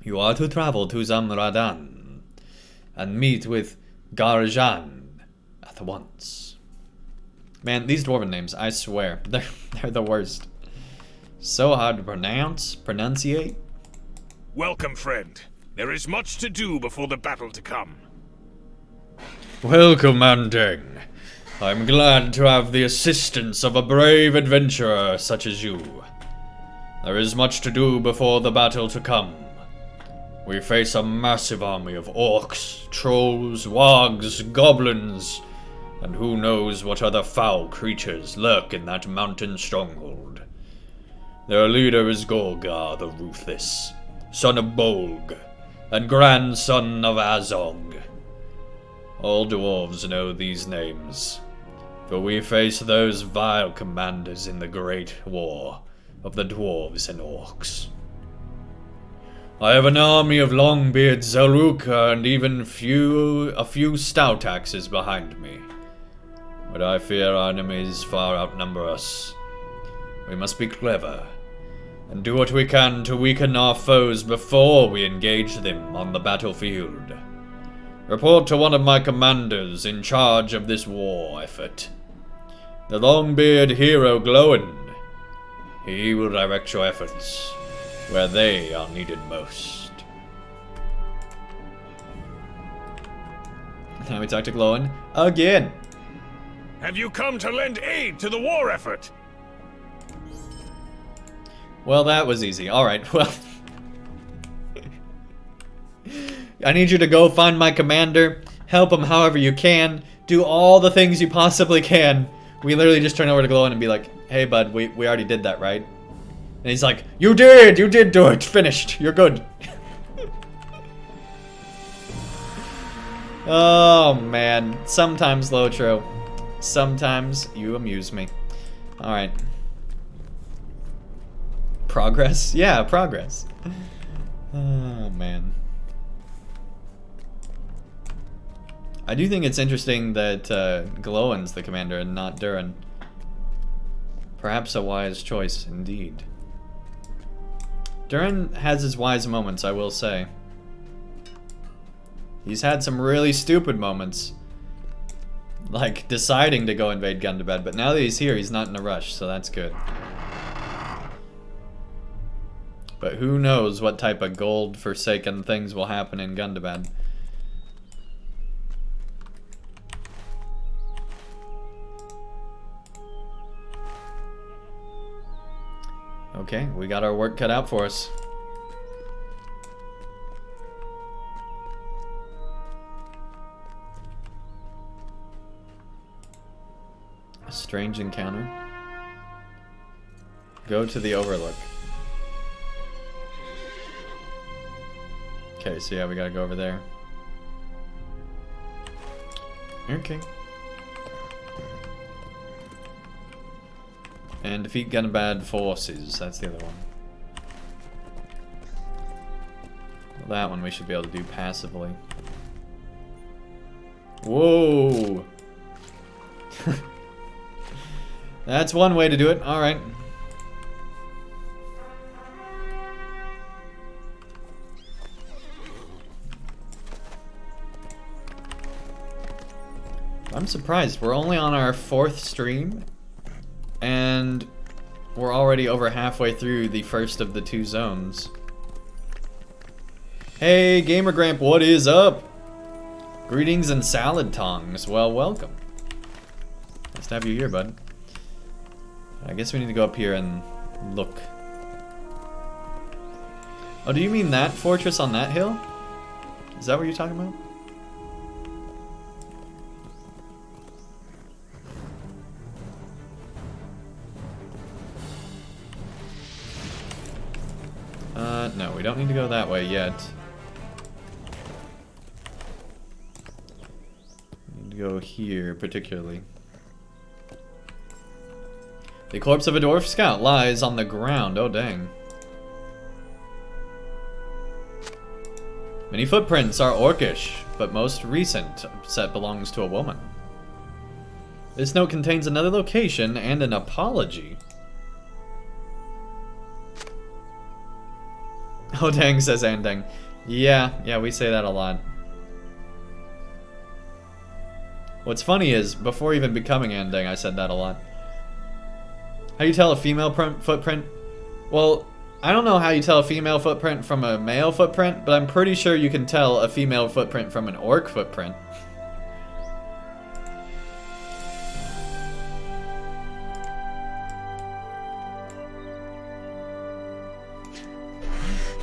You are to travel to Zamradan and meet with Garjan at once. Man, these dwarven names, I swear, they're the worst. So hard to pronunciate. Welcome, friend. There is much to do before the battle to come. Welcome, Andang. I'm glad to have the assistance of a brave adventurer such as you. There is much to do before the battle to come. We face a massive army of orcs, trolls, wargs, goblins, and who knows what other foul creatures lurk in that mountain stronghold. Their leader is Golgar the Ruthless, son of Bolg, and grandson of Azog. All dwarves know these names, for we face those vile commanders in the Great War of the dwarves and orcs. I have an army of Longbeard, Zaruka, and even a few stout axes behind me. But I fear our enemies far outnumber us. We must be clever, and do what we can to weaken our foes before we engage them on the battlefield. Report to one of my commanders in charge of this war effort. The Longbeard hero Glowin. He will direct your efforts where they are needed most. Now we talk to Glowin again. Have you come to lend aid to the war effort? Well, that was easy. Alright, well. I need you to go find my commander, help him however you can, do all the things you possibly can. We literally just turn over to Glowin and be like, hey bud, we already did that, right? And he's like, you did do it, finished, you're good. Oh man, sometimes LOTRO, sometimes you amuse me. Alright. Progress? Yeah, progress. Oh man. I do think it's interesting that Glowin's the commander and not Durin. Perhaps a wise choice indeed. Durin has his wise moments, I will say. He's had some really stupid moments. Like deciding to go invade Gundabad, but now that he's here, he's not in a rush, so that's good. But who knows what type of gold-forsaken things will happen in Gundabad. Okay, we got our work cut out for us. A strange encounter. Go to the Overlook. Okay, so yeah, we gotta go over there. Okay. And defeat Gundabad forces. That's the other one. Well, that one we should be able to do passively. Whoa! That's one way to do it. Alright. I'm surprised. We're only on our 4th stream. And we're already over halfway through the first of the 2 zones. Hey, Gamer Gramp, what is up? Greetings and salad tongs. Well, welcome. Nice to have you here, bud. I guess we need to go up here and look. Oh, do you mean that fortress on that hill? Is that what you're talking about? No, we don't need to go that way yet. We need to go here, particularly. The corpse of a dwarf scout lies on the ground. Oh, dang. Many footprints are orcish, but most recent set belongs to a woman. This note contains another location and an apology. Oh, dang, says Andang. Yeah, we say that a lot. What's funny is, before even becoming Andang, I said that a lot. How do you tell a female footprint? Well, I don't know how you tell a female footprint from a male footprint, but I'm pretty sure you can tell a female footprint from an orc footprint.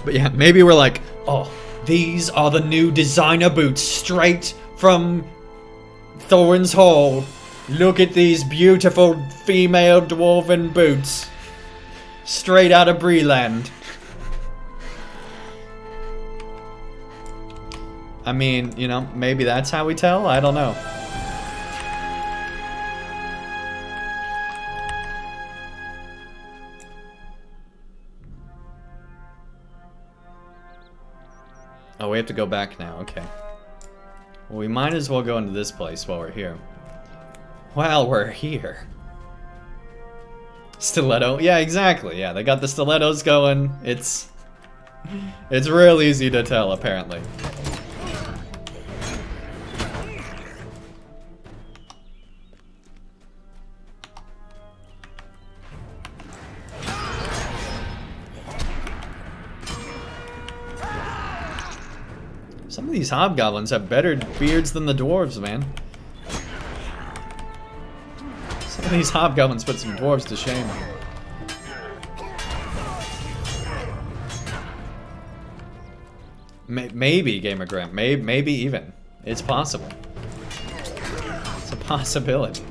But yeah, maybe we're like, oh, these are the new designer boots straight from Thorin's Hall. Look at these beautiful female dwarven boots. Straight out of Breland. I mean, you know, maybe that's how we tell? I don't know. Oh, we have to go back now, okay. Well, we might as well go into this place while we're here. While we're here. Stiletto? Yeah, exactly. Yeah, they got the stilettos going. It's real easy to tell, apparently. Some of these hobgoblins have better beards than the dwarves, man. Some of these hobgoblins put some dwarves to shame. Maybe, Gamer Grant. Maybe even. It's possible. It's a possibility.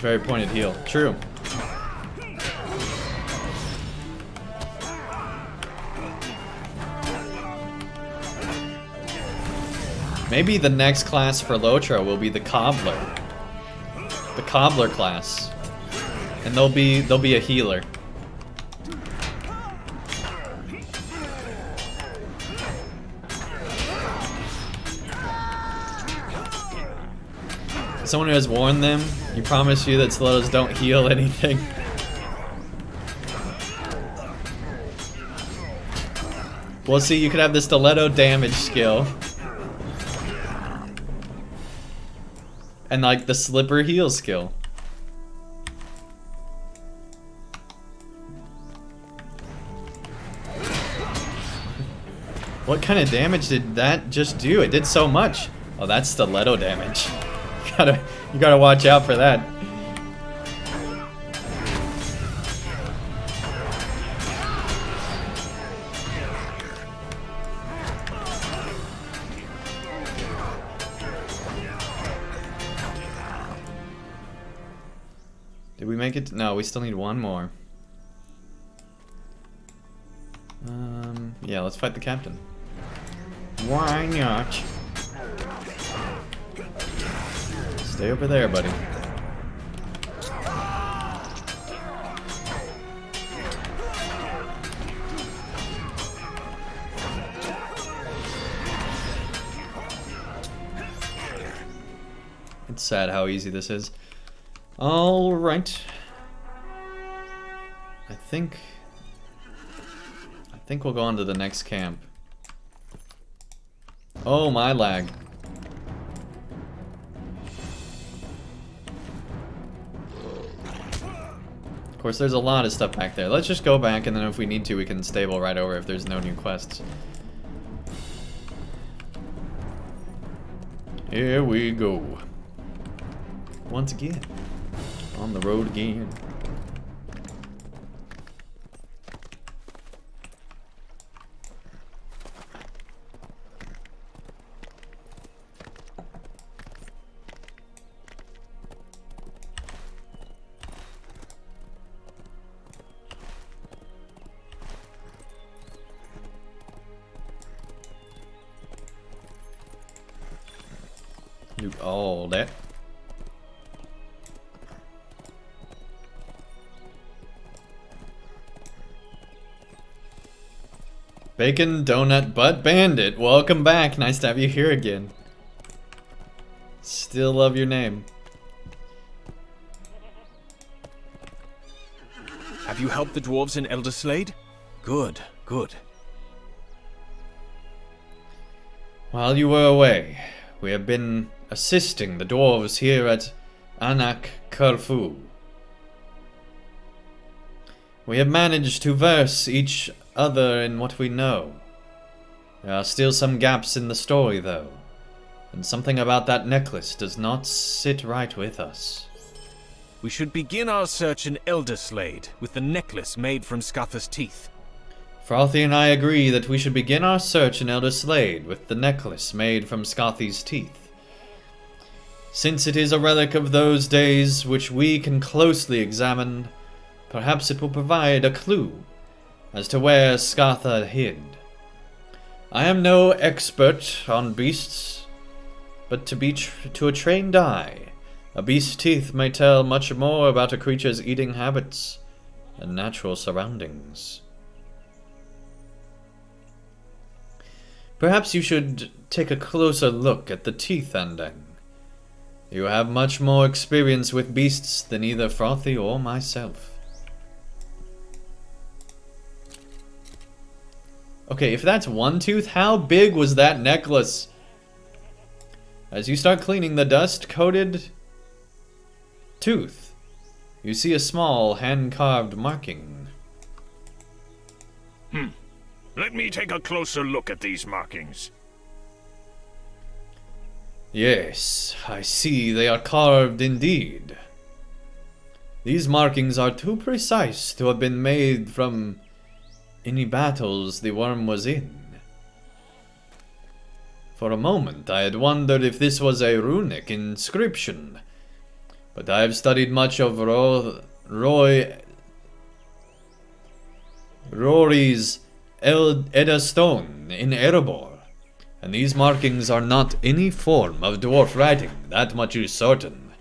Very pointed heal. True. Maybe the next class for LOTRO will be the Cobbler. The Cobbler class. And they'll be a healer. Someone who has warned them, you promise you that stilettos don't heal anything. Well, see, you could have the stiletto damage skill. And like the slipper heal skill. What kind of damage did that just do? It did so much. Oh, that's stiletto damage. You gotta watch out for that. Did we make it? No, we still need one more. Yeah, let's fight the captain. Why not? Stay over there, buddy. It's sad how easy this is. All right. I think we'll go on to the next camp. Oh, my lag. Of course, there's a lot of stuff back there. Let's just go back, and then if we need to, we can stable right over if there's no new quests. Here we go. Once again. On the road again. Do all that. Bacon Donut Butt Bandit, welcome back. Nice to have you here again. Still love your name. Have you helped the dwarves in Elderslade? Good, good. While you were away, we have been assisting the dwarves here at Anak Kerfu. We have managed to verse each other in what we know. There are still some gaps in the story, though, and something about that necklace does not sit right with us. We should begin our search in Elderslade with the necklace made from Scatha's teeth. Frothy and I agree that we should begin our search in Elderslade with the necklace made from Scatha's teeth. Since it is a relic of those days which we can closely examine, perhaps it will provide a clue as to where Scatha hid. I am no expert on beasts, but to a trained eye, a beast's teeth may tell much more about a creature's eating habits and natural surroundings. Perhaps you should take a closer look at the teeth, Andang. You have much more experience with beasts than either Frothy or myself. Okay, if that's one tooth, how big was that necklace? As you start cleaning the dust-coated tooth, you see a small hand-carved marking. Let me take a closer look at these markings. Yes, I see they are carved indeed. These markings are too precise to have been made from any battles the worm was in. For a moment I had wondered if this was a runic inscription, but I have studied much of Rory's Edda Stone in Erebor, and these markings are not any form of dwarf writing, that much is certain.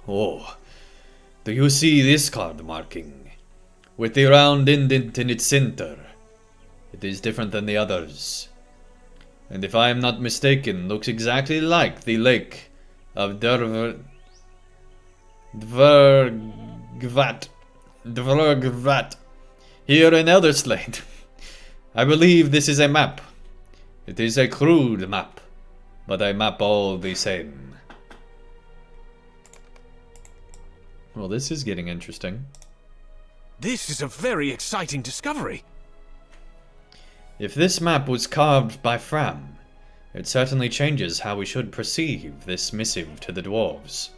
Oh, do you see this card marking? With the round indent in its center. It is different than the others, and if I am not mistaken, looks exactly like the lake of Dvergvat here in Elderslade. I believe this is a map. It is a crude map, but a map all the same. Well, this is getting interesting. This is a very exciting discovery. If this map was carved by Fram, it certainly changes how we should perceive this missive to the dwarves.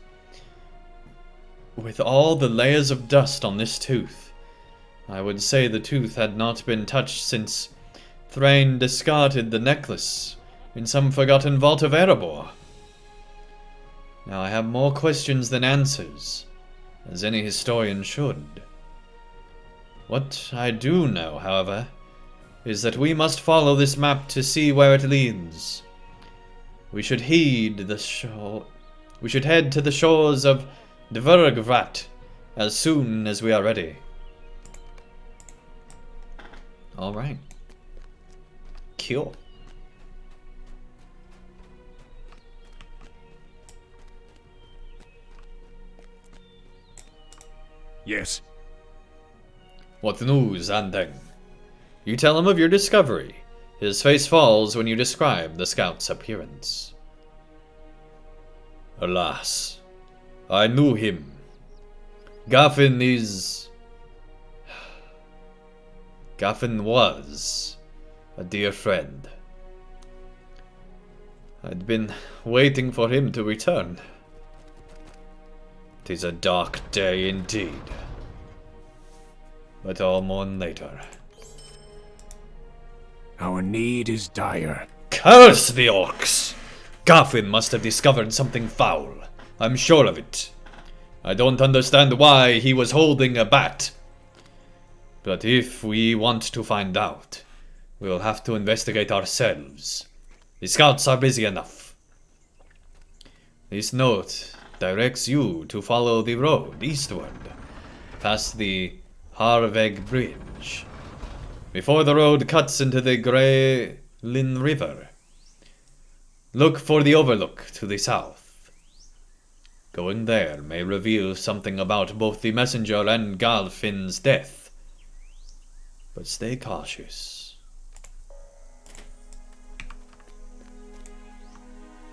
With all the layers of dust on this tooth, I would say the tooth had not been touched since Thrain discarded the necklace in some forgotten vault of Erebor. Now I have more questions than answers, as any historian should. What I do know, however, is that we must follow this map to see where it leads. We should heed the shore. We should head to the shores of Dvergvat as soon as we are ready. All right. Cool. Yes. What news, Andang? You tell him of your discovery. His face falls when you describe the scout's appearance. Alas, I knew him. Gaffin was a dear friend. I'd been waiting for him to return. 'Tis a dark day indeed. But I'll mourn later. Our need is dire. Curse the orcs! Gaffin must have discovered something foul. I'm sure of it. I don't understand why he was holding a bat. But if we want to find out, we'll have to investigate ourselves. The scouts are busy enough. This note directs you to follow the road eastward, past the Harveg Bridge, before the road cuts into the Grey Lynn River. Look for the overlook to the south. Going there may reveal something about both the messenger and Galfin's death. But stay cautious.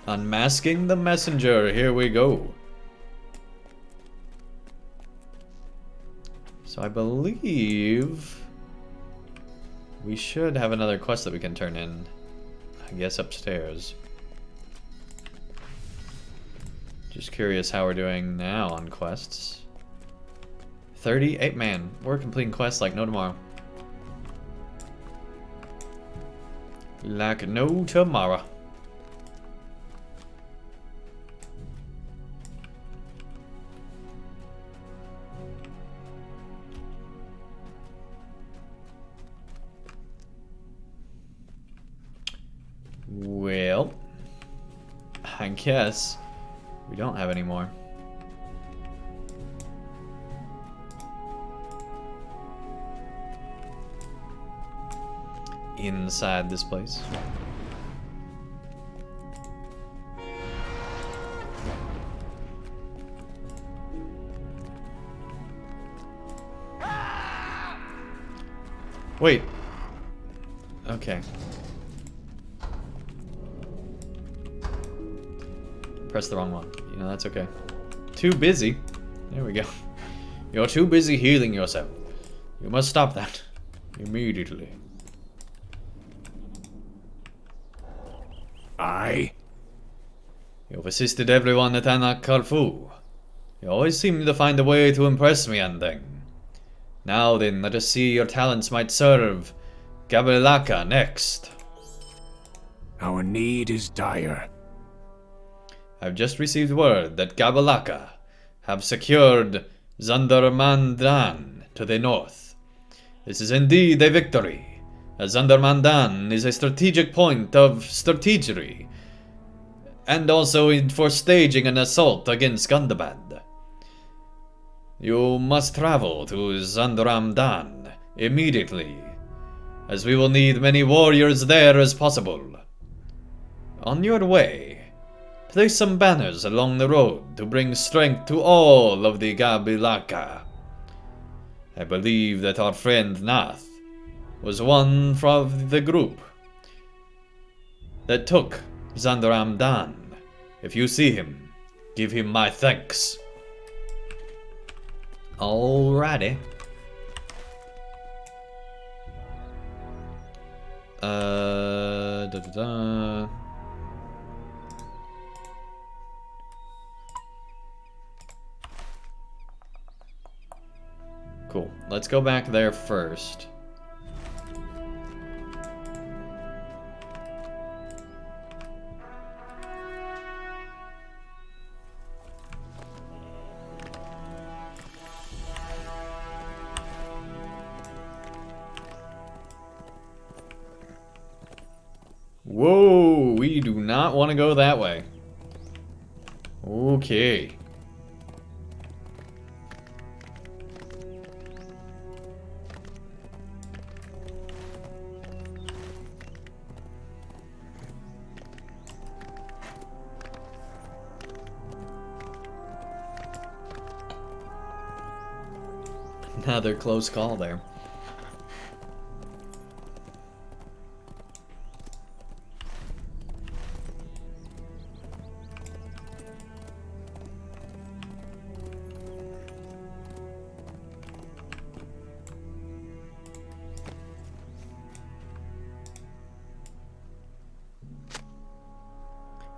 Unmasking the messenger, here we go. So I believe we should have another quest that we can turn in. I guess upstairs. Just curious how we're doing now on quests. 38, man. We're completing quests like no tomorrow. Like no tomorrow. Well, I guess we don't have any more. Inside this place. Wait. Okay. Press the wrong one. You know, that's okay. Too busy. There we go. You're too busy healing yourself. You must stop that. Immediately. Aye? You've assisted everyone at Anak Karfu. You always seem to find a way to impress me, Andang. Now then, let us see your talents might serve Gabalaka next. Our need is dire. I've just received word that Gabalaka have secured Zandarmandan to the north. This is indeed a victory, as Zandarmandan is a strategic point of strategery, and also for staging an assault against Gandabad. You must travel to Zandaramdan immediately, as we will need many warriors there as possible. On your way, place some banners along the road to bring strength to all of the Gabalaka. I believe that our friend Nath was one from the group that took Zandaramdan. If you see him, give him my thanks. Alrighty. Cool. Let's go back there first. Whoa, we do not want to go that way. Okay. Another close call there.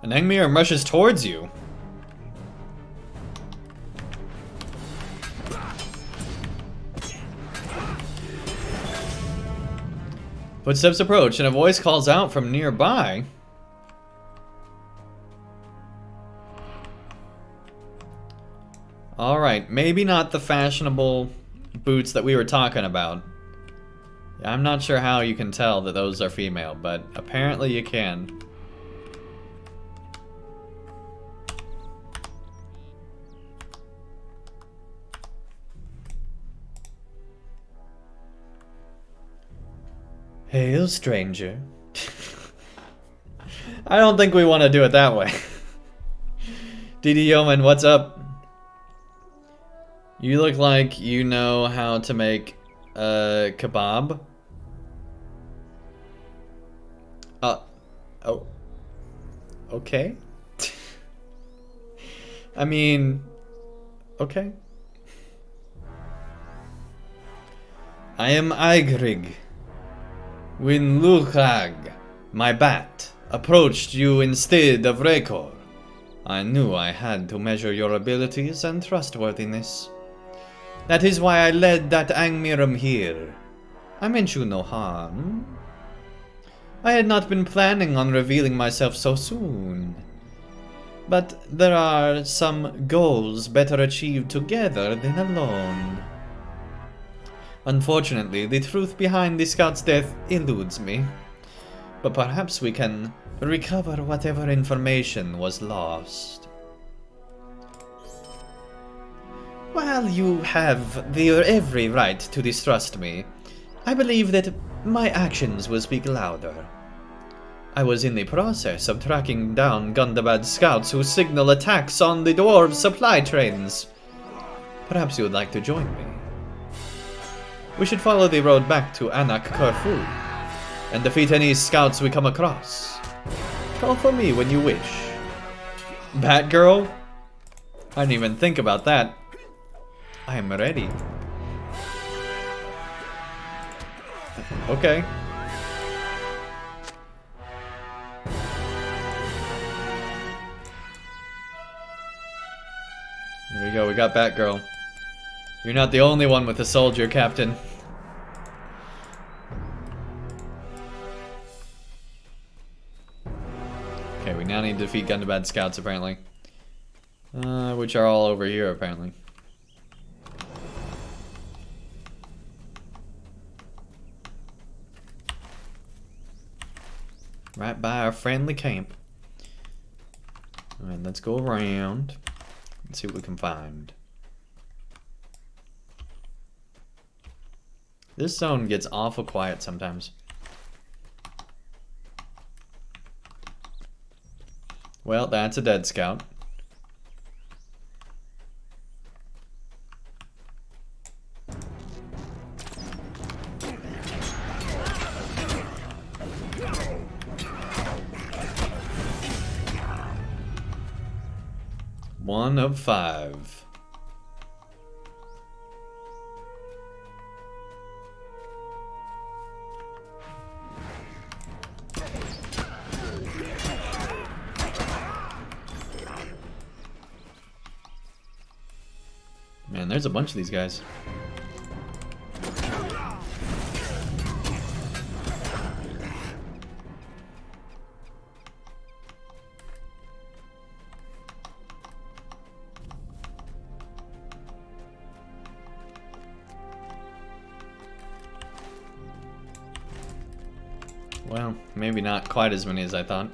An Engmir rushes towards you. Footsteps approach and a voice calls out from nearby. Alright, maybe not the fashionable boots that we were talking about. I'm not sure how you can tell that those are female, but apparently you can. Hail, stranger. I don't think we want to do it that way. DD Yeoman, what's up? You look like you know how to make a kebab. Oh. Okay. I mean, okay. I am Aigrig. When Lukhag, my bat, approached you instead of Rekor, I knew I had to measure your abilities and trustworthiness. That is why I led that Angmiram here. I meant you no harm. I had not been planning on revealing myself so soon. But there are some goals better achieved together than alone. Unfortunately, the truth behind the scout's death eludes me. But perhaps we can recover whatever information was lost. While you have every right to distrust me, I believe that my actions will speak louder. I was in the process of tracking down Gundobad scouts who signal attacks on the Dwarves supply trains. Perhaps you would like to join me. We should follow the road back to Anak Kerfu and defeat any scouts we come across. Call for me when you wish. Batgirl? I didn't even think about that. I am ready. Okay. There we go, we got Batgirl. You're not the only one with a soldier, Captain. Okay, we now need to defeat Gundobad scouts, apparently. Which are all over here, apparently. Right by our friendly camp. Alright, let's go around and see what we can find. This zone gets awful quiet sometimes. Well, that's a dead scout. One of 5. Man, there's a bunch of these guys. Well, maybe not quite as many as I thought.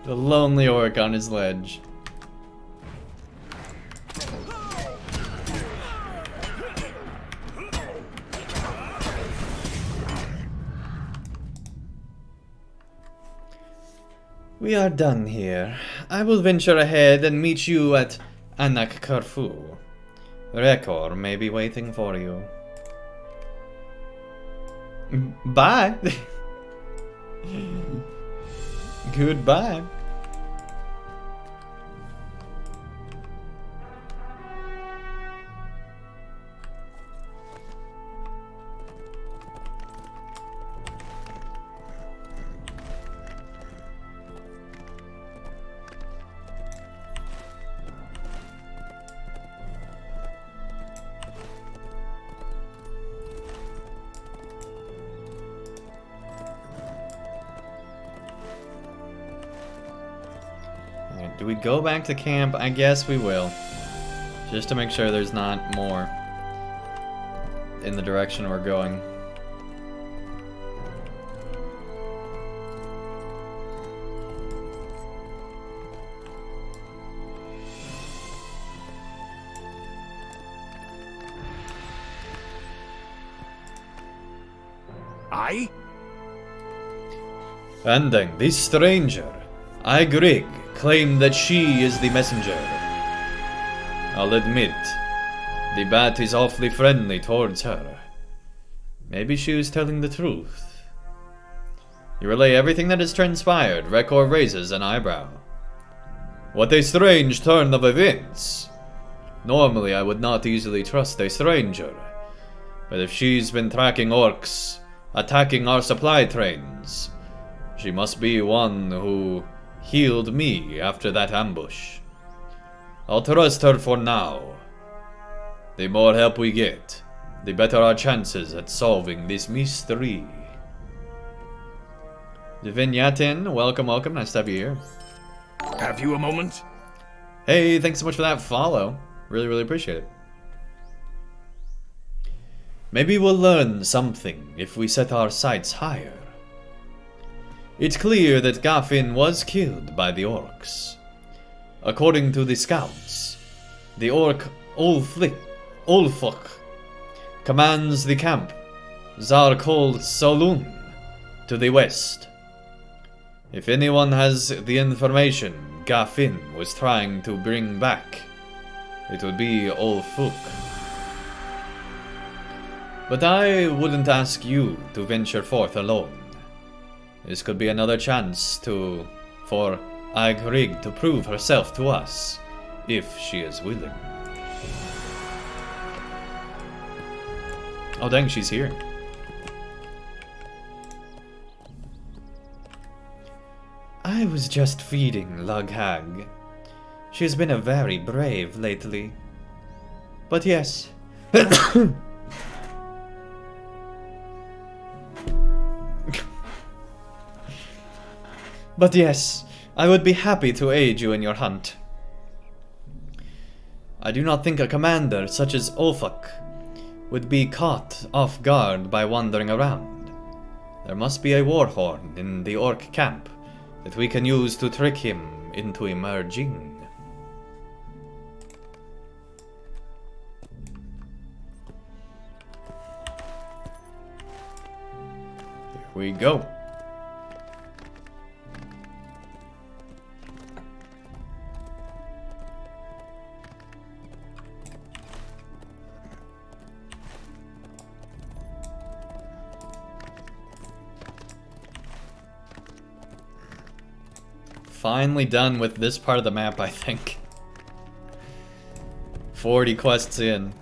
The lonely orc on his ledge. We are done here. I will venture ahead and meet you at Anak Kerfu. Rekor may be waiting for you. Bye. Goodbye. Do we go back to camp? I guess we will. Just to make sure there's not more in the direction we're going. Aye? Andang, this stranger, Igrig, claimed that she is the messenger. I'll admit, the bat is awfully friendly towards her. Maybe she was telling the truth. You relay everything that has transpired. Rekor raises an eyebrow. What a strange turn of events. Normally I would not easily trust a stranger, but if she's been tracking orcs, attacking our supply trains, she must be one who healed me after that ambush. I'll trust her for now. The more help we get, the better our chances at solving this mystery. Divinyatin, welcome, welcome. Nice to have you here. Have you a moment? Hey, thanks so much for that follow. Really, really appreciate it. Maybe we'll learn something if we set our sights higher. It's clear that Gaffin was killed by the orcs. According to the scouts, the orc Ulfuk commands the camp Zarkol Solun to the west. If anyone has the information Gaffin was trying to bring back, it would be Ulfuk. But I wouldn't ask you to venture forth alone. This could be another chance for Igrig to prove herself to us, if she is willing. Oh dang, she's here. I was just feeding Lughag. She has been a very brave lately. But yes. But yes, I would be happy to aid you in your hunt. I do not think a commander such as Ulfuk would be caught off guard by wandering around. There must be a warhorn in the orc camp that we can use to trick him into emerging. Here we go. Finally done with this part of the map, I think. 40 quests in.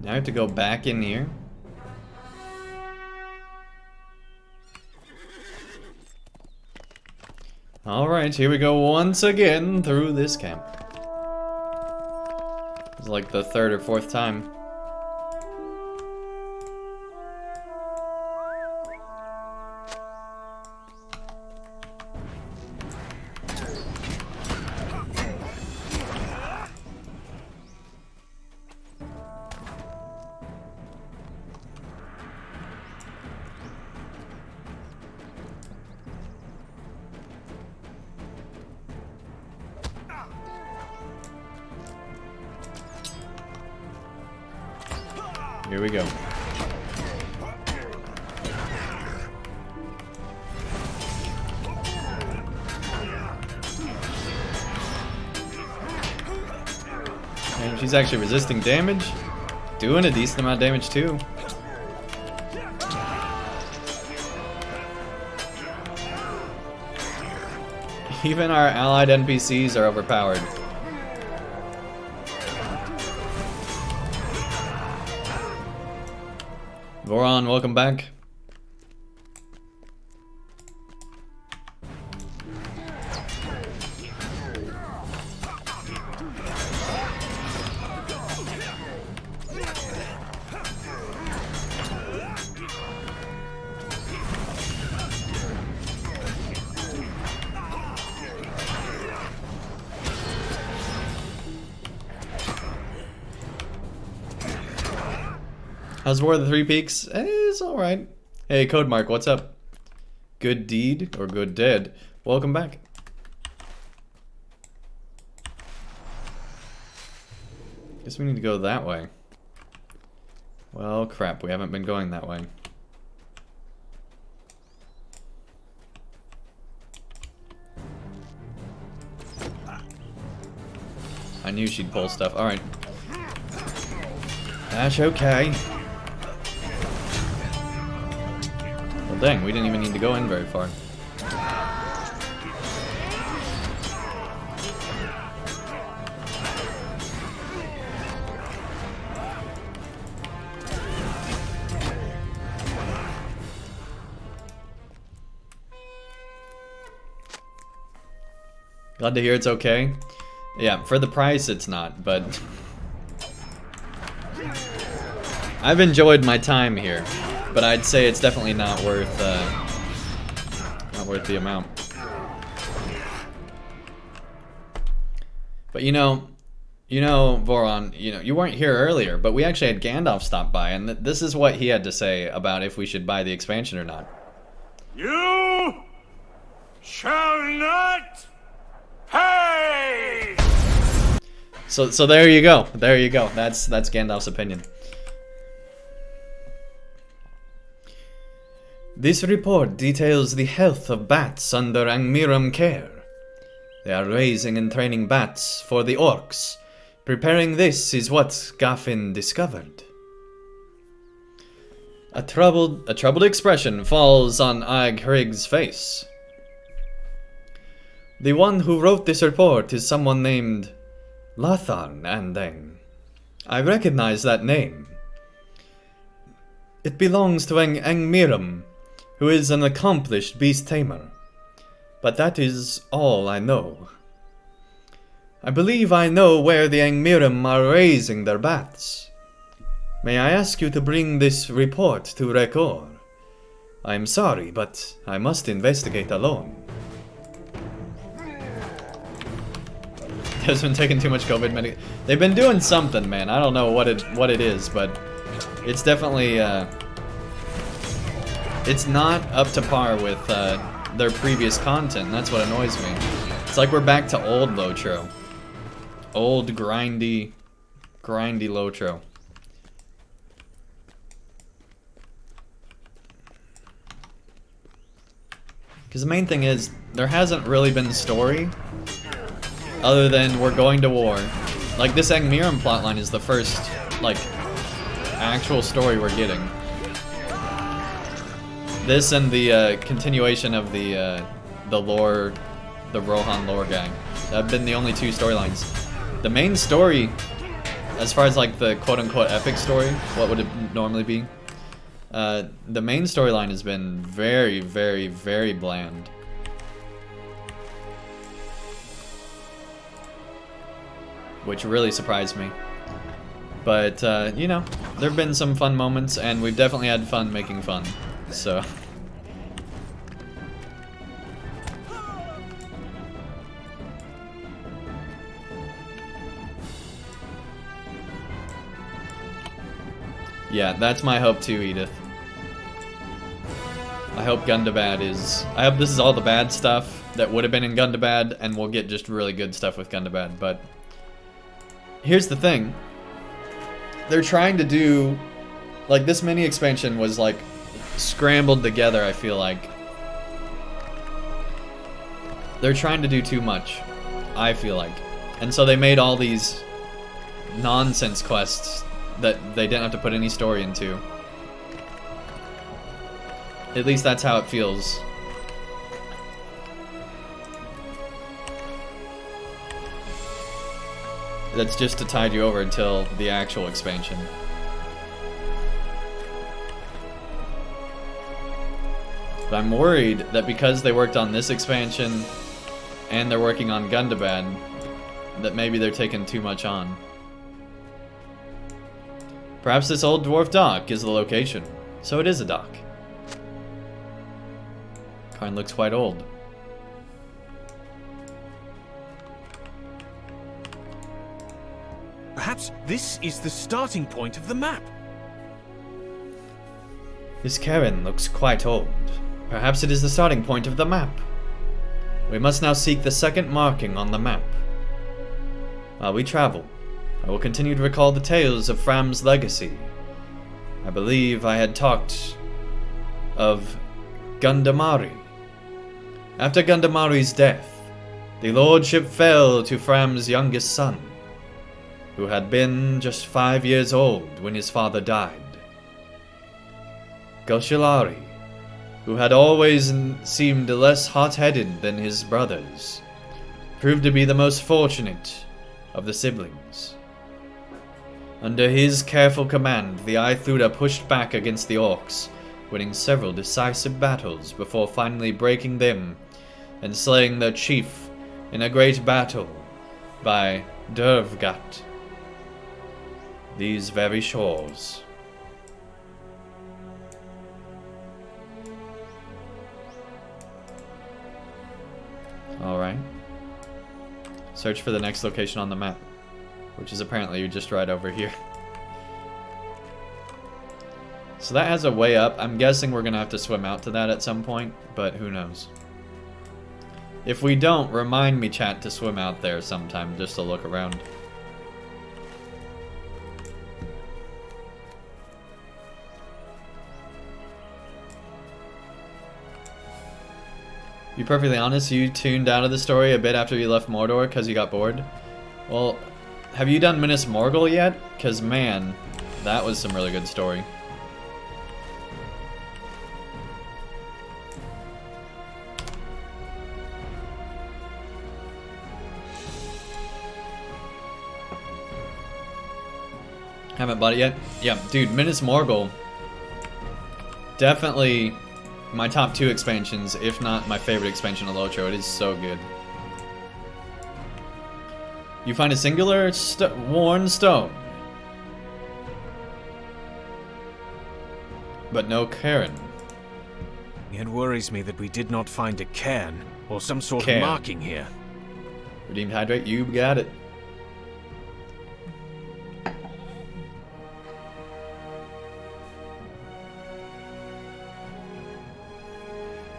Now I have to go back in here. Alright, here we go once again through this camp. It's like the third or fourth time. Here we go. And she's actually resisting damage. Doing a decent amount of damage too. Even our allied NPCs are overpowered. Voron, welcome back. How's War of the Three Peaks? It's alright. Hey, Codemark, what's up? Good deed, or good dead. Welcome back. Guess we need to go that way. Well, crap, we haven't been going that way. I knew she'd pull stuff. Alright. That's okay. Well, dang, we didn't even need to go in very far. Glad to hear it's okay. Yeah, for the price it's not, but I've enjoyed my time here, but I'd say it's definitely not worth the amount. But you know, Voron, you weren't here earlier, but we actually had Gandalf stop by, and this is what he had to say about if we should buy the expansion or not. You shall not pay! So there you go. There you go. That's Gandalf's opinion. This report details the health of bats under Angmiram care. They are raising and training bats for the orcs. Preparing this is what Gaffin discovered. A troubled expression falls on Ag Hrig's face. The one who wrote this report is someone named LOTR Andang. I recognize that name. It belongs to Angmiram, who is an accomplished beast tamer. But that is all I know. I believe I know where the Angmiram are raising their bats. May I ask you to bring this report to Rekor? I am sorry, but I must investigate alone. Has been taking too much COVID medication. They've been doing something, man. I don't know what it is, but it's definitely it's not up to par with their previous content. And that's what annoys me. It's like we're back to old LOTRO, old grindy LOTRO. Because the main thing is there hasn't really been story. Other than we're going to war. Like, this Angmiram plotline is the first, like, actual story we're getting. This and the continuation of the lore, the Rohan lore guy. Have been the only two storylines. The main story, as far as like the quote-unquote epic story, what would it normally be? The main storyline has been very, very, very bland. Which really surprised me. But, you know, there have been some fun moments, and we've definitely had fun making fun, so. Yeah, that's my hope too, Edith. I hope Gundobad is... I hope this is all the bad stuff that would have been in Gundobad, and we'll get just really good stuff with Gundobad, but... Here's the thing. They're trying to do... Like, this mini expansion was, like, scrambled together, I feel like. They're trying to do too much, I feel like. And so they made all these nonsense quests that they didn't have to put any story into. At least that's how it feels. that's just to tide you over until the actual expansion. But I'm worried that because they worked on this expansion and they're working on Gundabad, that maybe they're taking too much on. Perhaps this old dwarf dock is the location. So it is a dock. Karn looks quite old. Perhaps this is the starting point of the map. This cairn looks quite old. Perhaps it is the starting point of the map. We must now seek the second marking on the map. While we travel, I will continue to recall the tales of Fram's legacy. I believe I had talked of Gundamari. After Gundamari's death, the lordship fell to Fram's youngest son, who had been just 5 years old when his father died. Goshilari, who had always seemed less hot-headed than his brothers, proved to be the most fortunate of the siblings. Under his careful command, the Aithuda pushed back against the orcs, winning several decisive battles before finally breaking them and slaying their chief in a great battle by Dervgat. These very shores. Alright. Search for the next location on the map, which is apparently just right over here. So that has a way up. I'm guessing we're gonna have to swim out to that at some point, but who knows. If we don't, remind me, chat, to swim out there sometime just to look around. To be perfectly honest, you tuned out of the story a bit after you left Mordor because you got bored. Well, have you done Minas Morgul yet? Because, man, that was some really good story. Haven't bought it yet? Yeah, dude, Minas Morgul. Definitely my top 2 expansions, if not my favorite expansion of LOTRO. It is so good. You find a singular worn stone, but no cairn. It worries me that we did not find a cairn or some sort of marking here. Redeemed hydrate, you got it.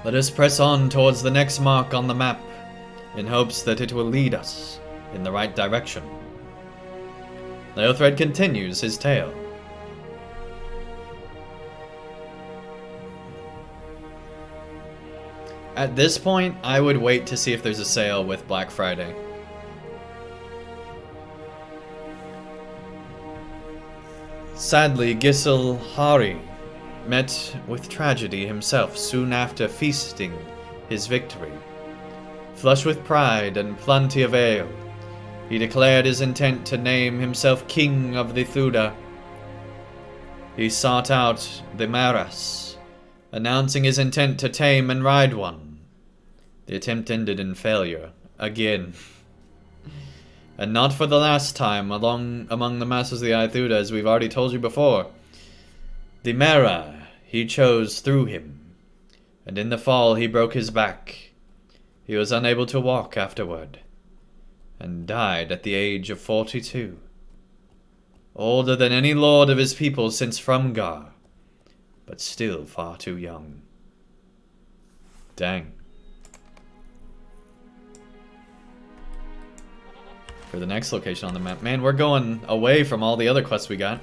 Let us press on towards the next mark on the map, in hopes that it will lead us in the right direction. Leothred continues his tale. At this point, I would wait to see if there's a sale with Black Friday. Sadly, Giselhari met with tragedy himself soon after feasting his victory. Flushed with pride and plenty of ale, he declared his intent to name himself King of the Thuda. He sought out the Maras, announcing his intent to tame and ride one. The attempt ended in failure, again. And not for the last time among the masters of the Aithuda, as we've already told you before. The Mara he chose through him, and in the fall he broke his back. He was unable to walk afterward, and died at the age of 42. Older than any lord of his people since Frumgar, but still far too young. Dang. For the next location on the map. Man, we're going away from all the other quests we got.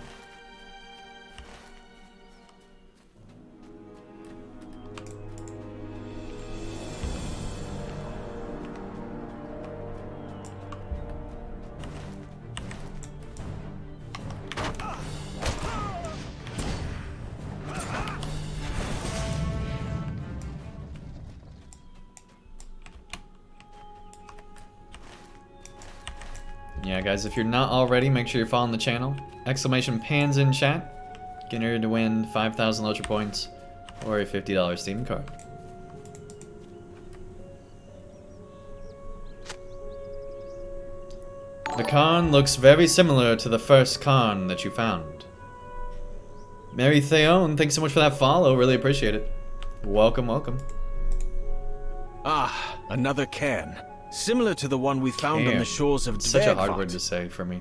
yeah, guys, if you're not already, make sure you're following the channel. Exclamation pans in chat. Get ready to win 5,000 LOTRO points or a $50 Steam card. The cairn looks very similar to the first cairn that you found. Mary Theon, thanks so much for that follow. Really appreciate it. Welcome, welcome. Ah, another cairn. Similar to the one we found on the shores of Dwarves. Such a hard word to say for me.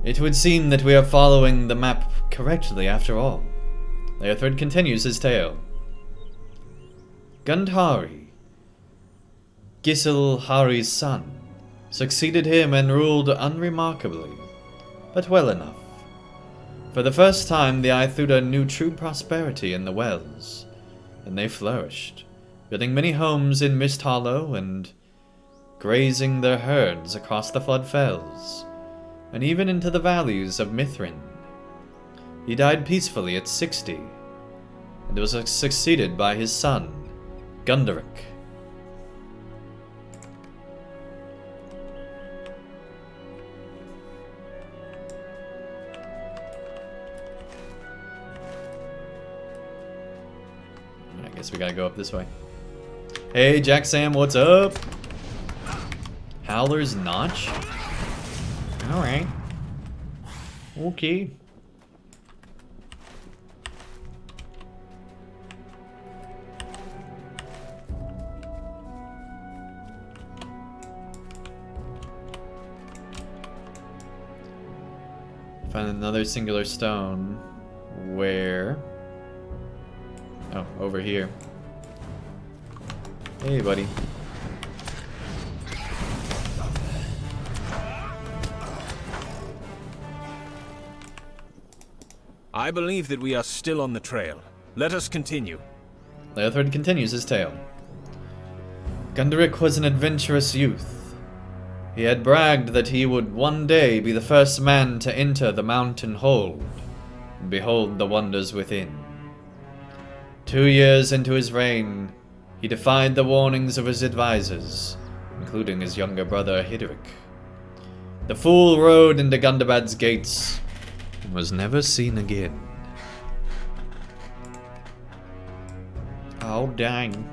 It would seem that we are following the map correctly after all. Leothred continues his tale. Gundhari, Giselhari's son, succeeded him and ruled unremarkably, but well enough. For the first time, the Aethuda knew true prosperity in the Wells, and they flourished, building many homes in Mist Hollow and grazing their herds across the Flood Fells, and even into the valleys of Mithrin. He died peacefully at 60, and was succeeded by his son, Gunderic. I guess we gotta go up this way. Hey, Jack Sam, what's up? Howler's Notch? Alright. Okay. Find another singular stone. Where? Oh, over here. Hey, buddy. I believe that we are still on the trail. Let us continue. Leothred continues his tale. Gunderic was an adventurous youth. He had bragged that he would one day be the first man to enter the mountain hold and behold the wonders within. 2 years into his reign, he defied the warnings of his advisors, including his younger brother Hideric. The fool rode into Gundabad's gates and was never seen again. Oh, dang.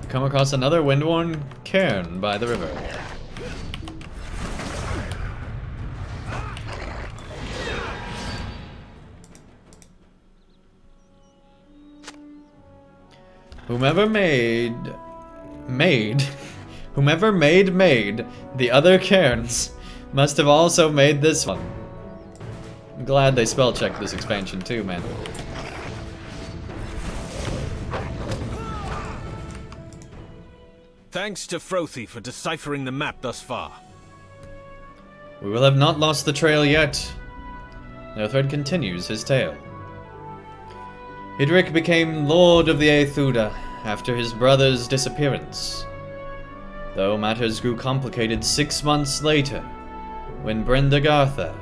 Come across another wind-worn cairn by the river. Whomever made the other cairns must have also made this one. I'm glad they spell checked this expansion too, man. Thanks to Frothy for deciphering the map thus far. We will have not lost the trail yet. Leothred continues his tale. Hideric became Lord of the Aethuda after his brother's disappearance, though matters grew complicated 6 months later when Brendagartha,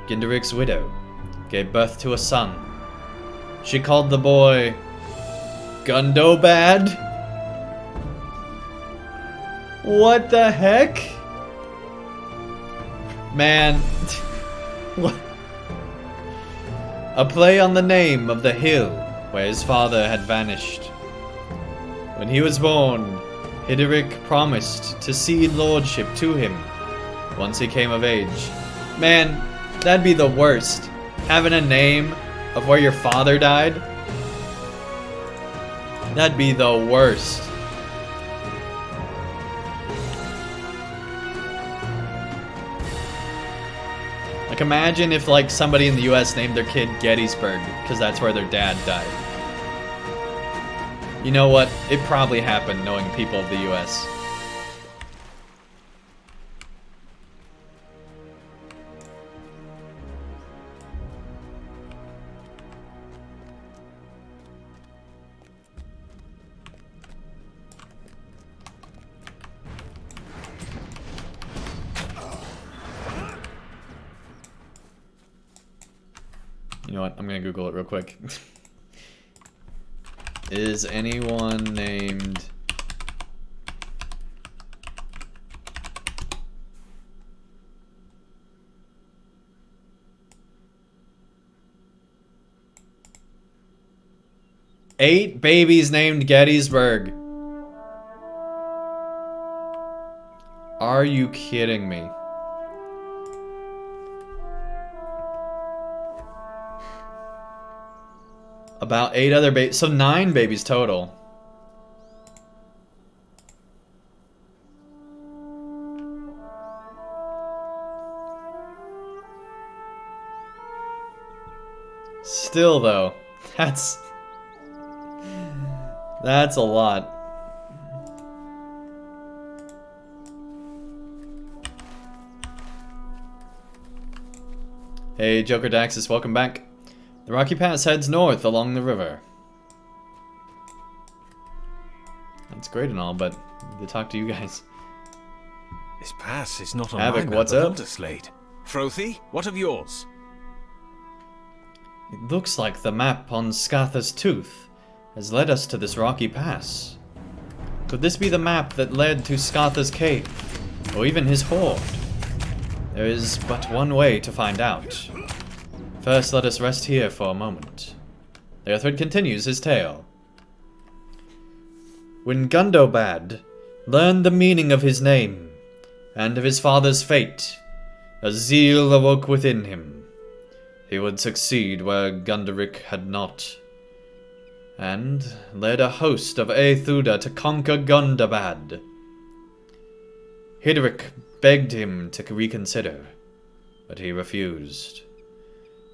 Ginderic's widow, gave birth to a son. She called the boy Gundobad. What the heck? Man. What? A play on the name of the hill where his father had vanished. When he was born, Hideric promised to cede lordship to him once he came of age. Man, that'd be the worst. Having a name of where your father died? That'd be the worst. Like, imagine if, like, somebody in the US named their kid Gettysburg, because that's where their dad died. You know what? It probably happened, knowing people of the US. You know what? I'm gonna Google it real quick. Is anyone named... Eight babies named Gettysburg. Are you kidding me? About 8 other babies, so 9 babies total. Still though, that's a lot. Hey, Joker Daxus, welcome back. The Rocky Pass heads north along the river. That's great and all, but I need to talk to you guys. This pass is not on Havoc, my map what's of up? Elderslade. Frothy, what of yours? It looks like the map on Scatha's Tooth has led us to this rocky pass. Could this be the map that led to Scatha's cave, or even his hoard? There is but one way to find out. First, let us rest here for a moment. Leothred continues his tale. When Gundobad learned the meaning of his name, and of his father's fate, a zeal awoke within him. He would succeed where Gunderic had not, and led a host of Aethuda to conquer Gundabad. Hideric begged him to reconsider, but he refused.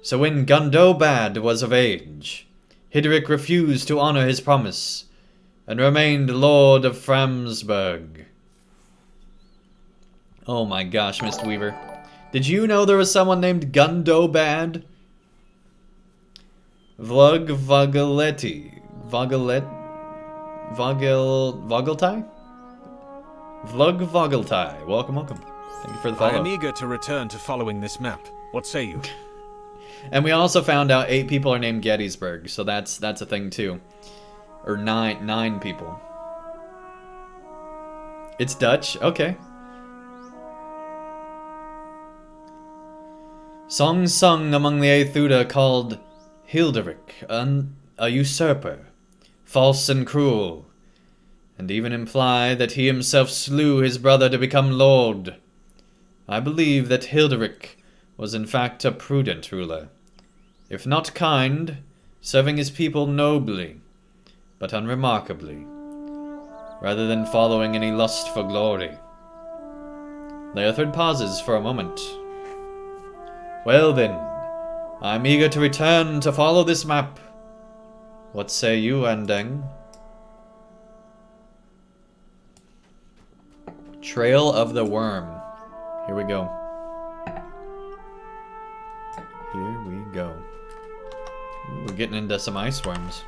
So when Gundobad was of age, Hideric refused to honor his promise, and remained Lord of Framsburg. Oh my gosh, Mr. Weaver. Did you know there was someone named Gundobad? Vlug Vogaletti. Vogeltai? Vlug Vogeltai. Welcome, welcome. Thank you for the follow. I am eager to return to following this map. What say you? And we also found out 8 people are named Gettysburg, so that's a thing too. Or nine people. It's Dutch? Okay. Songs sung among the Aethuda called Hilderic, a usurper, false and cruel, and even imply that he himself slew his brother to become lord. I believe that Hilderic was in fact a prudent ruler, if not kind, serving his people nobly, but unremarkably, rather than following any lust for glory. Leothred pauses for a moment. Well then, I'm eager to return to follow this map. What say you, Andang? Trail of the Worm. Here we go. Here we go. Ooh, we're getting into some ice worms.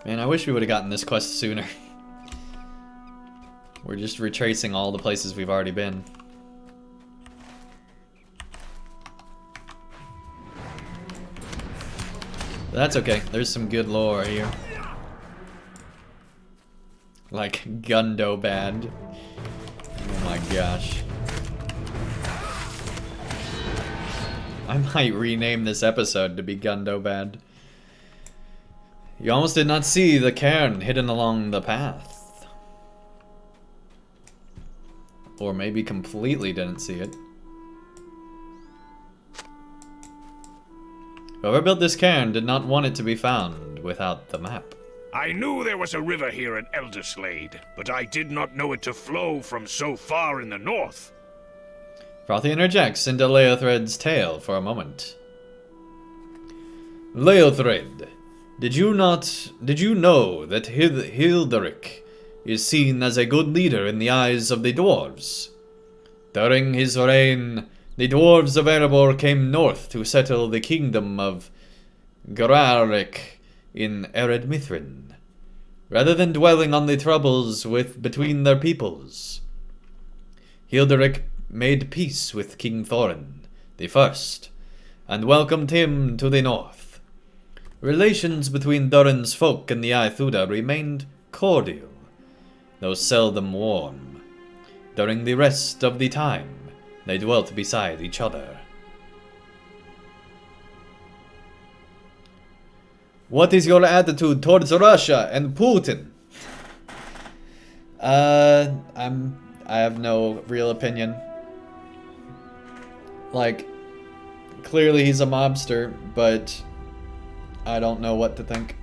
Man, I wish we would have gotten this quest sooner. We're just retracing all the places we've already been. But that's okay. There's some good lore here. Like Gundobad. Oh my gosh. I might rename this episode to be Gundobad. You almost did not see the cairn hidden along the path. Or maybe completely didn't see it. Whoever built this cairn did not want it to be found without the map. I knew there was a river here in Elderslade, but I did not know it to flow from so far in the north. Frothy interjects into Leothred's tale for a moment. Leothred, did you know that Hilderic is seen as a good leader in the eyes of the Dwarves? During his reign, the Dwarves of Erebor came north to settle the kingdom of Grarek in Ered Mithrin, rather than dwelling on the troubles between their peoples. Hilderic made peace with King Thorin the First, and welcomed him to the north. Relations between Thorin's folk and the Aethuda remained cordial, though seldom warm. During the rest of the time, they dwelt beside each other. What is your attitude towards Russia and Putin? I have no real opinion. Like, clearly he's a mobster, but I don't know what to think.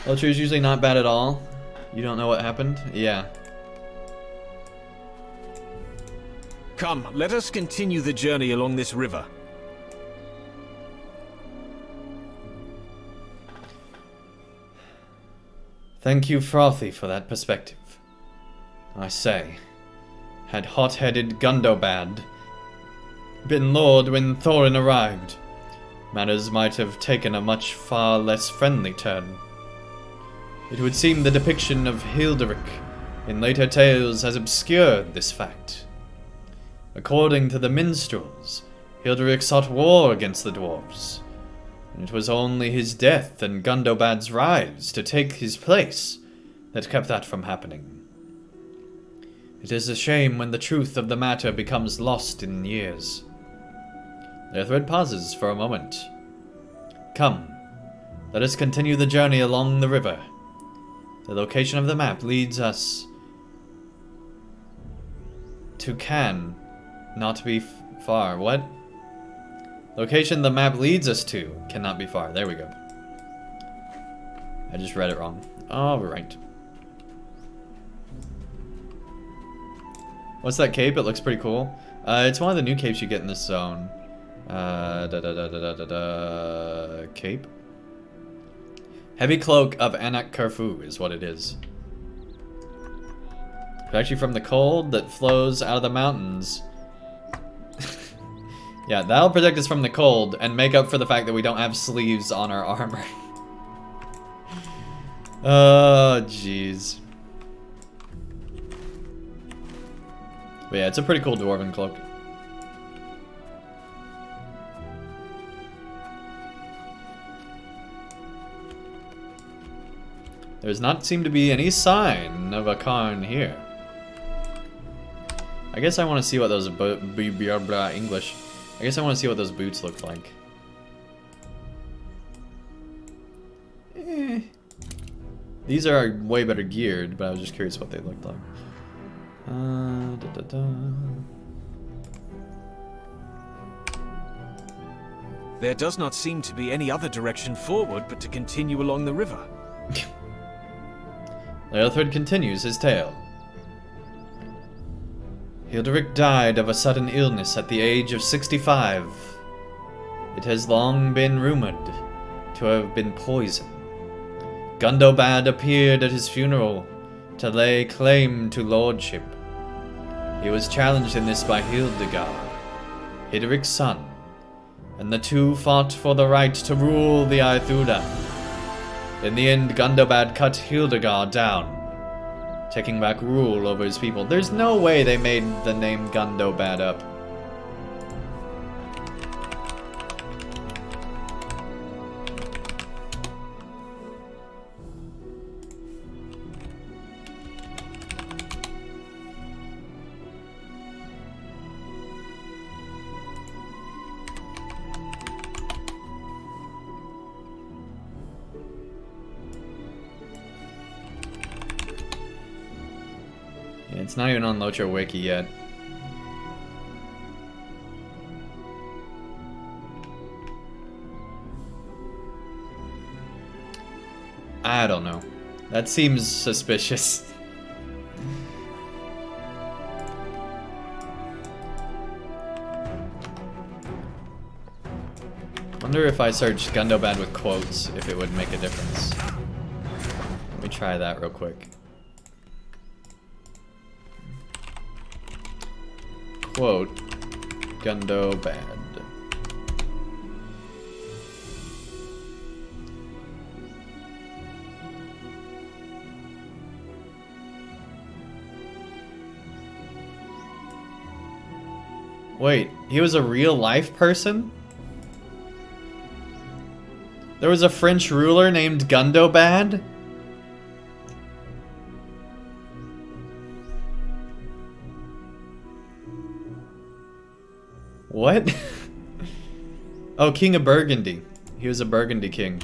LOTRO is usually not bad at all. You don't know what happened? Yeah. Come, let us continue the journey along this river. Thank you, Frothy, for that perspective. I say, had hot-headed Gundobad been lord when Thorin arrived, matters might have taken a much far less friendly turn. It would seem the depiction of Hilderic in later tales has obscured this fact. According to the minstrels, Hilderic sought war against the Dwarves, and it was only his death and Gundobad's rise to take his place that kept that from happening. It is a shame when the truth of the matter becomes lost in years. Earthred pauses for a moment. Come, let us continue the journey along the river. The location of the map leads us to not be far. What? Location the map leads us to cannot be far. There we go. I just read it wrong. Alright. What's that cape? It looks pretty cool. It's one of the new capes you get in this zone. Cape? Heavy Cloak of Anak Kerfu is what it is. It's actually from the cold that flows out of the mountains. Yeah, that'll protect us from the cold and make up for the fact that we don't have sleeves on our armor. Oh, jeez. But yeah, it's a pretty cool dwarven cloak. There does not seem to be any sign of a Karn here. I guess I want to see what those English. I guess I want to see what those boots look like. These are way better geared, but I was just curious what they looked like. There does not seem to be any other direction forward but to continue along the river. Earthred continues his tale. Hilderic died of a sudden illness at the age of 65. It has long been rumored to have been poison. Gundobad appeared at his funeral to lay claim to lordship. He was challenged in this by Hildegard, Hideric's son, and the two fought for the right to rule the Aethuda. In the end, Gundobad cut Hildegard down, taking back rule over his people. There's no way they made the name Gundobad up. It's not even on LOTRO Wiki yet. I don't know. That seems suspicious. Wonder if I search Gundobad with quotes, if it would make a difference. Let me try that real quick. Quote, Gundobad. Wait, he was a real life person? There was a French ruler named Gundobad? What? Oh, King of Burgundy. He was a Burgundy king.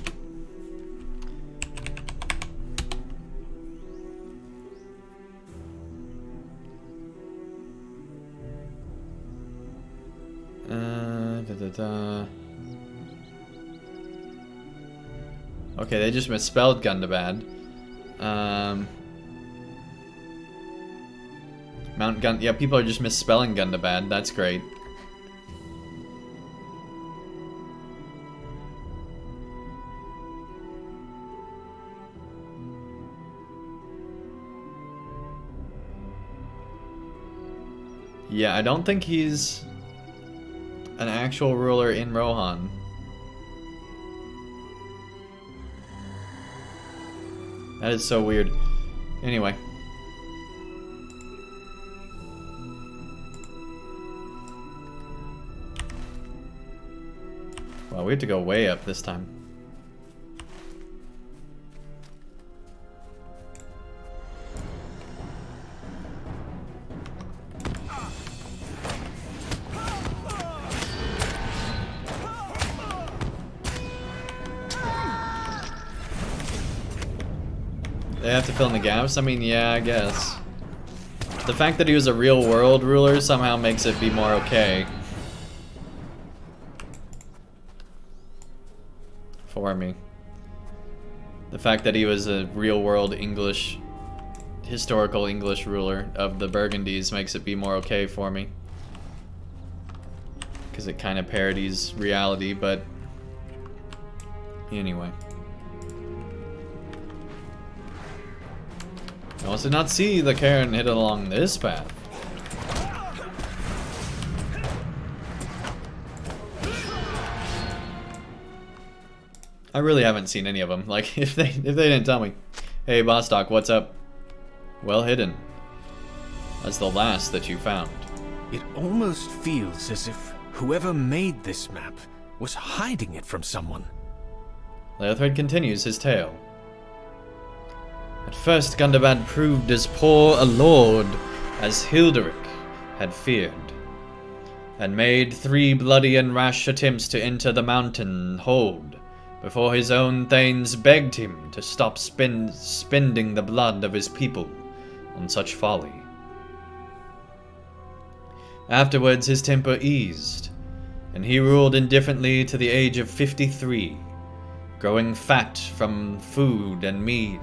Okay, they just misspelled Gundabad. Mount Gun. Yeah, people are just misspelling Gundabad. That's great. Yeah, I don't think he's an actual ruler in Rohan. That is so weird. Anyway. Wow, we have to go way up this time. They have to fill in the gaps? I mean, yeah, I guess. The fact that he was a real world ruler somehow makes it be more okay. For me. The fact that he was a real world English, historical English ruler of the Burgundies makes it be more okay for me. Because it kind of parodies reality, but anyway. I also did not see the Karen hit along this path. I really haven't seen any of them. Like, if they didn't tell me, hey Bostock, what's up? Well hidden. That's the last that you found. It almost feels as if whoever made this map was hiding it from someone. Leothred continues his tale. At first, Gundabad proved as poor a lord as Hilderic had feared, and made 3 bloody and rash attempts to enter the mountain hold, before his own thanes begged him to stop spending the blood of his people on such folly. Afterwards, his temper eased, and he ruled indifferently to the age of 53, growing fat from food and mead,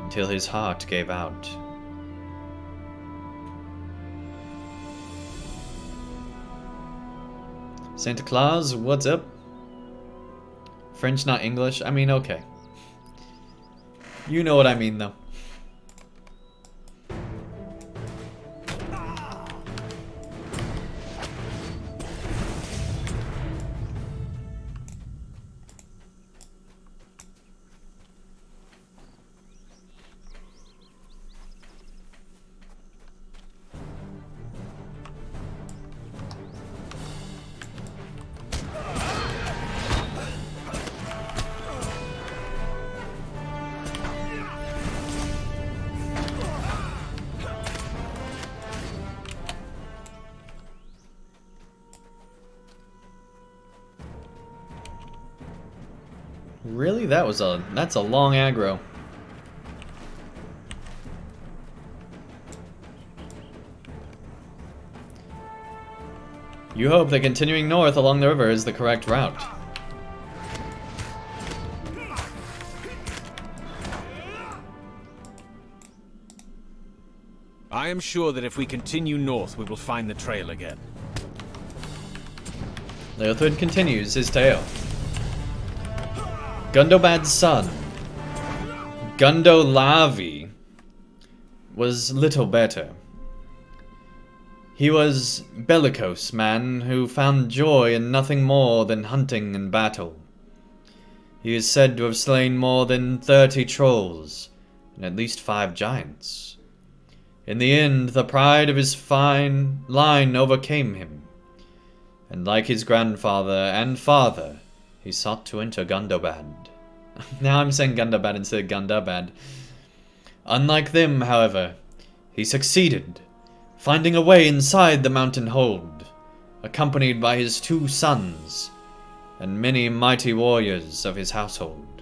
until his heart gave out. Santa Claus, what's up? French, not English? I mean, okay. You know what I mean, though. Really? That's a long aggro. You hope that continuing north along the river is the correct route. I am sure that if we continue north, we will find the trail again. Leothred continues his tale. Gundobad's son, Gundolavi, was little better. He was a bellicose man who found joy in nothing more than hunting and battle. He is said to have slain more than 30 trolls and at least 5 giants. In the end, the pride of his fine line overcame him, and like his grandfather and father, he sought to enter Gundobad. Now I'm saying Gundobad instead of Gandabad. Unlike them, however, he succeeded, finding a way inside the mountain hold, accompanied by his 2 sons, and many mighty warriors of his household.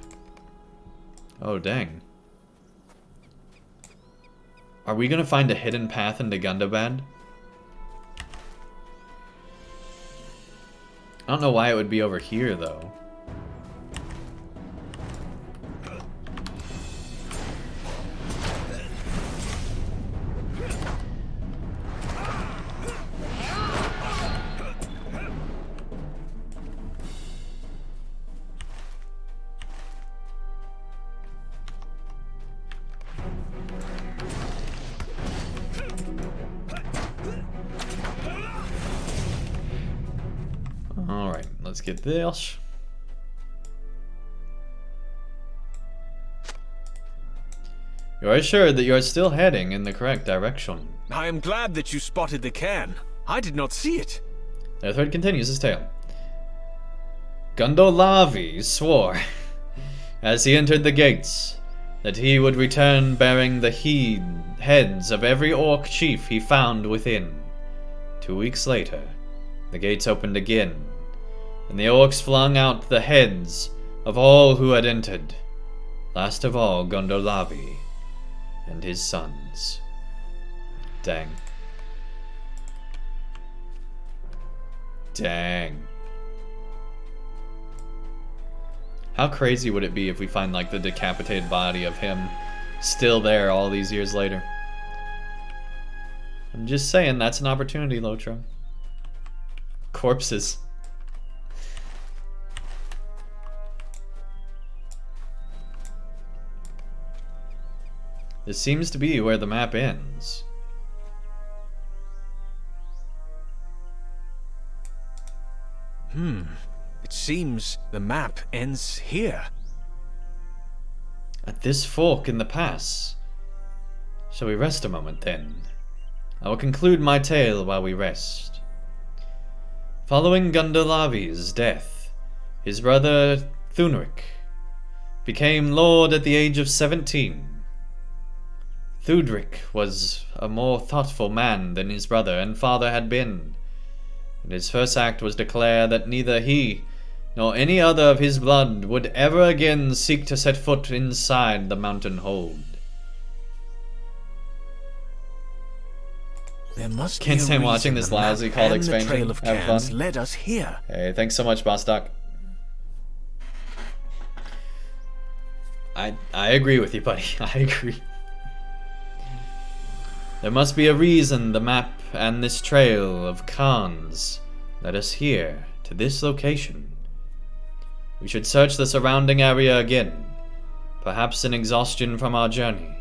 Oh, dang. Are we gonna find a hidden path into Gundobad? I don't know why it would be over here, though. Alright, let's get this. You are assured that you are still heading in the correct direction. I am glad that you spotted the cairn. I did not see it. The thread continues his tale. Gundolavi swore, as he entered the gates, that he would return bearing the heads of every orc chief he found within. 2 weeks later, the gates opened again, and the orcs flung out the heads of all who had entered, last of all Gundolavi and his sons. Dang. Dang. How crazy would it be if we find, like, the decapitated body of him still there all these years later? I'm just saying, that's an opportunity, LOTRO. Corpses. This seems to be where the map ends. It seems the map ends here. At this fork in the pass. Shall we rest a moment then? I will conclude my tale while we rest. Following Gundolavi's death, his brother Thunric became lord at the age of 17. Thudric was a more thoughtful man than his brother and father had been, and his first act was to declare that neither he nor any other of his blood would ever again seek to set foot inside the mountain hold. There must Can't be a stand watching reason this the map lousy called and expansion. The trail of Have cairns fun. led us here. Hey, thanks so much, Bostock. I agree with you, buddy. I agree. There must be a reason the map and this trail of Khans led us here, to this location. We should search the surrounding area again, perhaps in exhaustion from our journey.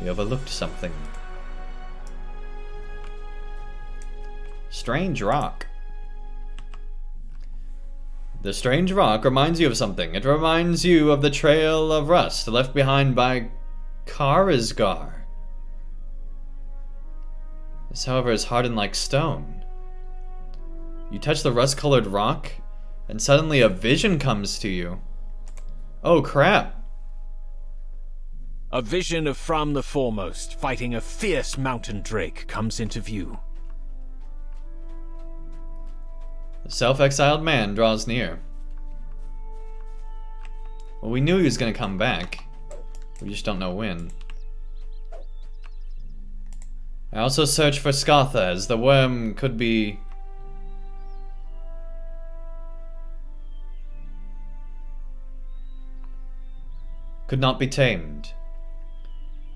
We overlooked something. Strange rock. The strange rock reminds you of something. It reminds you of the trail of rust left behind by Karazgar. This, however, is hardened like stone. You touch the rust-colored rock, and suddenly a vision comes to you. Oh, crap. A vision of Fram the Foremost fighting a fierce mountain drake comes into view. The self-exiled man draws near. Well, we knew he was going to come back. We just don't know when. I also search for Skatha, as the worm could not be tamed.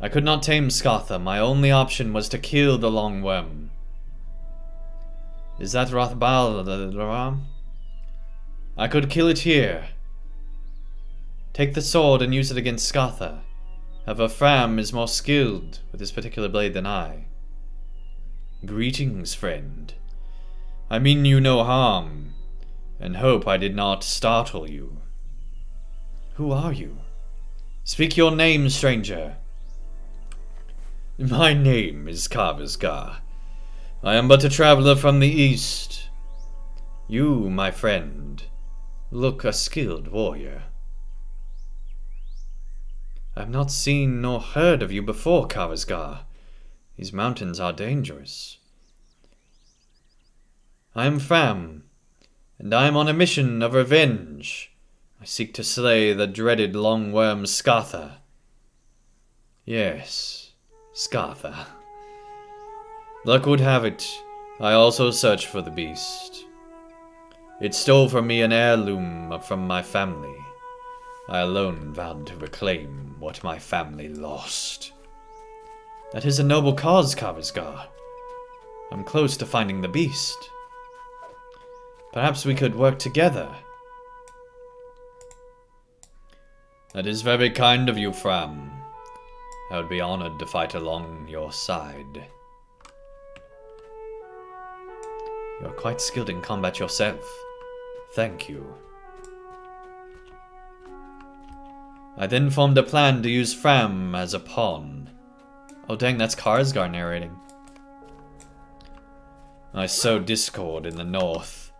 I could not tame Skatha. My only option was to kill the long worm. Is that Rothbal? I could kill it here. Take the sword and use it against Skatha. However, Fram is more skilled with this particular blade than I. Greetings, friend. I mean you no harm, and hope I did not startle you. Who are you? Speak your name, stranger. My name is Karazgar. I am but a traveler from the east. You, my friend, look a skilled warrior. I have not seen nor heard of you before, Karazgar. These mountains are dangerous. I am Fram, and I am on a mission of revenge. I seek to slay the dreaded long-worm Skatha. Yes, Skatha. Luck would have it, I also searched for the beast. It stole from me an heirloom from my family. I alone vowed to reclaim what my family lost. That is a noble cause, Karazgar. I'm close to finding the beast. Perhaps we could work together. That is very kind of you, Fram. I would be honored to fight along your side. You are quite skilled in combat yourself. Thank you. I then formed a plan to use Fram as a pawn. Oh dang, that's Karazgar narrating. I sow discord in the north,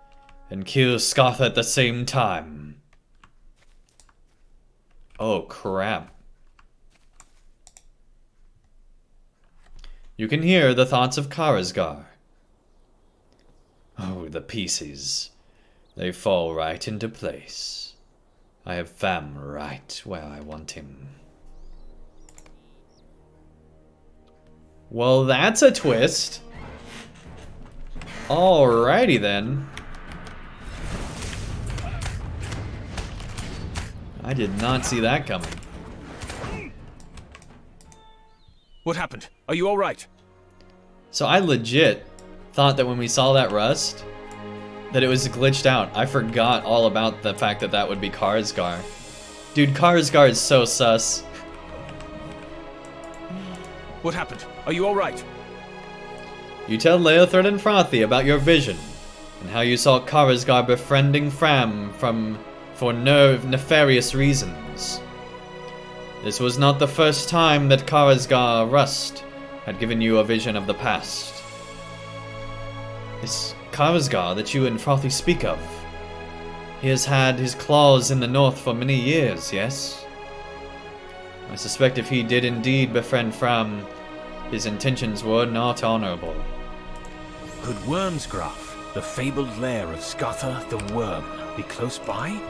and kill Skatha at the same time. Oh crap. You can hear the thoughts of Karazgar. Oh, the pieces. They fall right into place. I have Fram right where I want him. Well, that's a twist. Alrighty then. I did not see that coming. What happened? Are you alright? So I legit thought that when we saw that rust, that it was glitched out. I forgot all about the fact that that would be Karazgar. Dude, Karazgar is so sus. What happened? Are you alright? You tell Leothred and Frothy about your vision, and how you saw Karazgar befriending Fram for nefarious reasons. This was not the first time that Karazgar Rust had given you a vision of the past. This Karazgar that you and Frothy speak of, he has had his claws in the north for many years, yes? I suspect if he did indeed befriend Fram, his intentions were not honorable. Could Wormsgraf, the fabled lair of Skatha the Worm, be close by?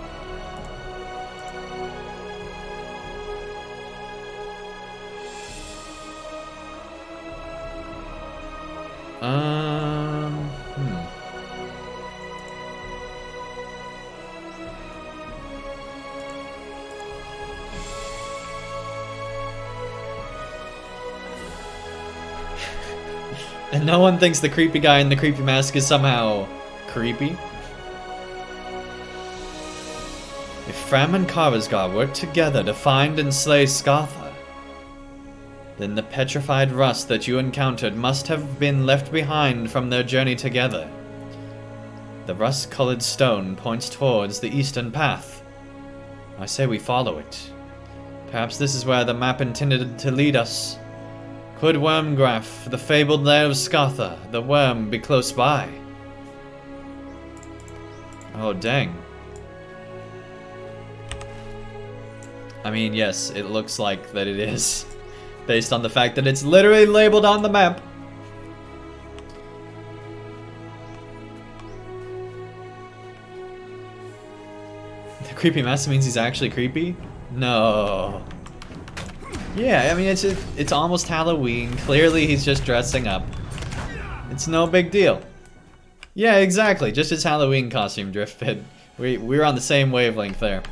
And no one thinks the creepy guy in the creepy mask is somehow creepy. If Fram and Karazgar work together to find and slay Skatha, then the petrified rust that you encountered must have been left behind from their journey together. The rust-colored stone points towards the eastern path. I say we follow it. Perhaps this is where the map intended to lead us. Could Wormgraf, the fabled lair of Skatha, the worm, be close by? Oh, dang. I mean, yes, it looks like that it is. Based on the fact that it's literally labeled on the map. The creepy mask means he's actually creepy? No. Yeah, I mean, it's almost Halloween. Clearly, he's just dressing up. It's no big deal. Yeah, exactly. Just his Halloween costume, Driftbit. We're on the same wavelength there.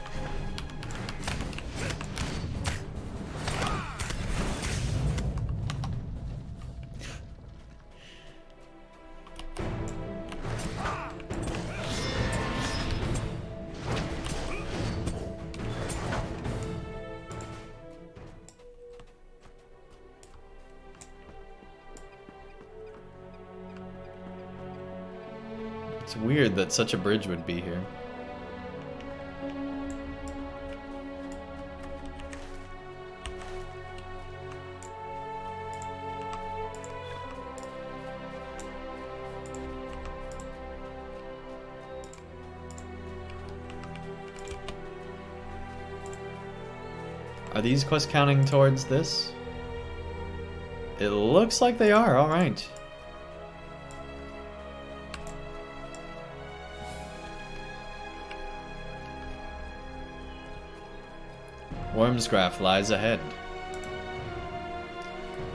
It's weird that such a bridge would be here. Are these quests counting towards this? It looks like they are, alright. Wormsgraph lies ahead.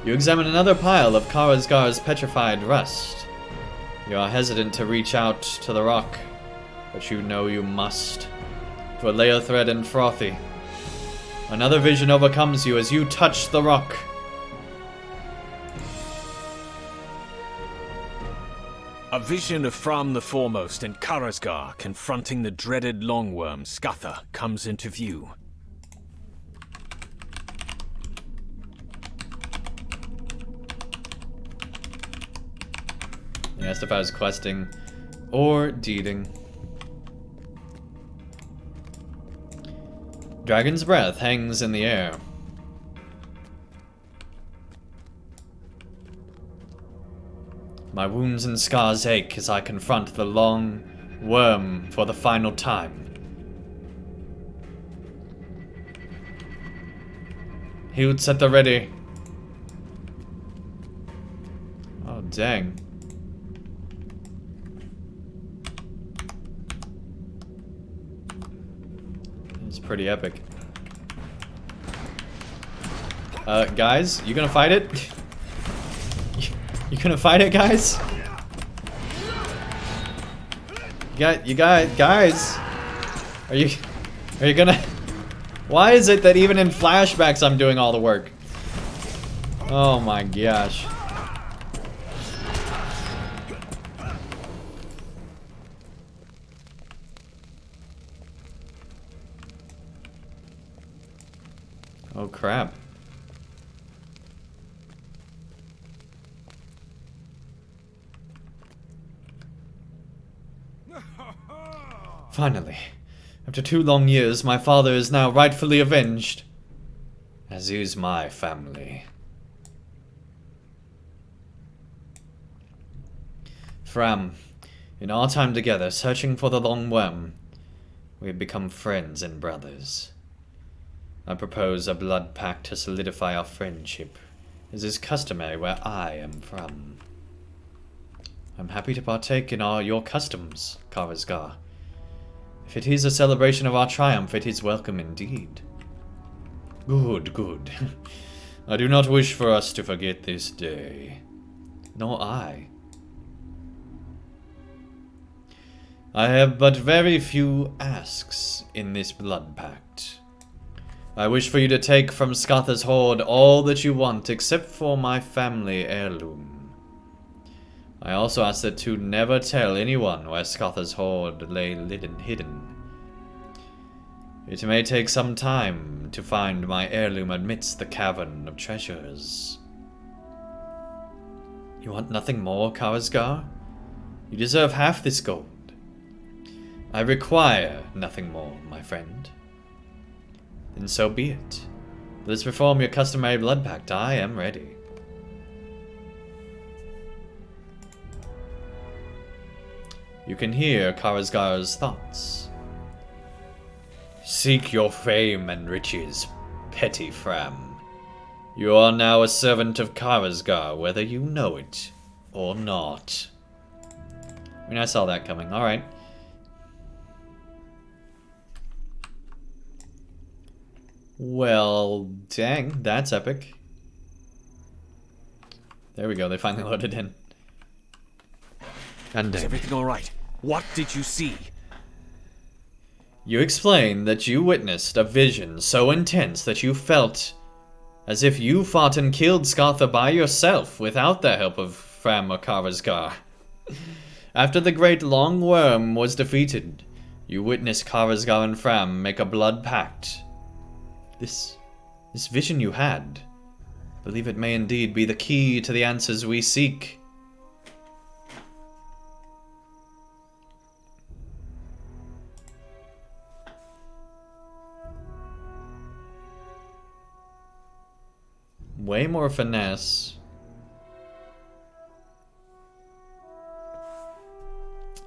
You examine another pile of Karazgar's petrified rust. You are hesitant to reach out to the rock, but you know you must. For Leothred and Frothy. Another vision overcomes you as you touch the rock. A vision of Fram the Foremost and Karazgar confronting the dreaded longworm Scutha comes into view. He asked if I was questing or deeding. Dragon's breath hangs in the air. My wounds and scars ache as I confront the long worm for the final time. Hilts at the ready. Oh, dang. It's pretty epic. Guys, you gonna fight it? You gonna fight it, guys? Guys, are you gonna? Why is it that even in flashbacks I'm doing all the work? Oh my gosh. Oh crap. Finally, after 2 long years, my father is now rightfully avenged. As is my family. Fram, in our time together, searching for the long worm, we have become friends and brothers. I propose a blood pact to solidify our friendship, as is customary where I am from. I'm happy to partake in your customs, Karazgar. If it is a celebration of our triumph, it is welcome indeed. Good, good. I do not wish for us to forget this day. Nor I. I have but very few asks in this blood pact. I wish for you to take from Scatha's hoard all that you want except for my family heirloom. I also ask that to never tell anyone where Scatha's hoard lay hidden. It may take some time to find my heirloom amidst the cavern of treasures. You want nothing more, Karazgar? You deserve half this gold. I require nothing more, my friend. Then so be it. Let us perform your customary blood pact. I am ready. You can hear Karazgar's thoughts. Seek your fame and riches, petty Fram. You are now a servant of Karazgar, whether you know it or not. I mean, I saw that coming. Alright. Well, dang, that's epic. There we go, they finally loaded in. Andang. Is everything alright? What did you see? You explain that you witnessed a vision so intense that you felt as if you fought and killed Scatha by yourself without the help of Fram or Karazgar. After the great long worm was defeated, you witnessed Karazgar and Fram make a blood pact. This vision you had, I believe it may indeed be the key to the answers we seek. Way more finesse.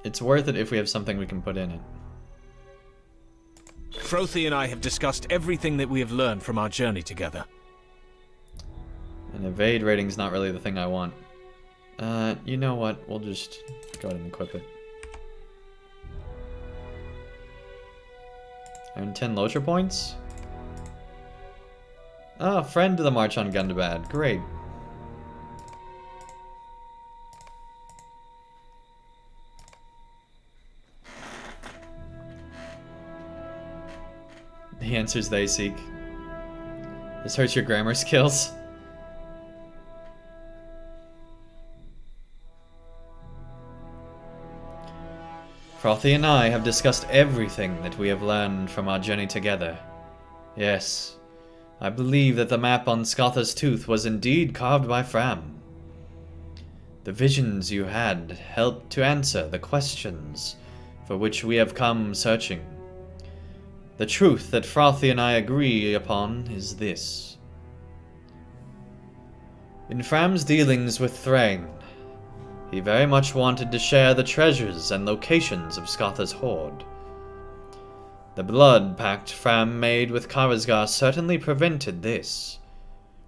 It's worth it if we have something we can put in it. Frothy and I have discussed everything that we have learned from our journey together. An evade rating's not really the thing I want. You know what? We'll just go ahead and equip it. Earn 10 LOTRO points? Oh, friend to the March on Gundobad. Great. The answers they seek. This hurts your grammar skills. Frothy and I have discussed everything that we have learned from our journey together. Yes, I believe that the map on Scotha's Tooth was indeed carved by Fram. The visions you had helped to answer the questions for which we have come searching. The truth that Frothy and I agree upon is this. In Fram's dealings with Thrain, he very much wanted to share the treasures and locations of Scotha's hoard. The blood pact Fram made with Karazgar certainly prevented this.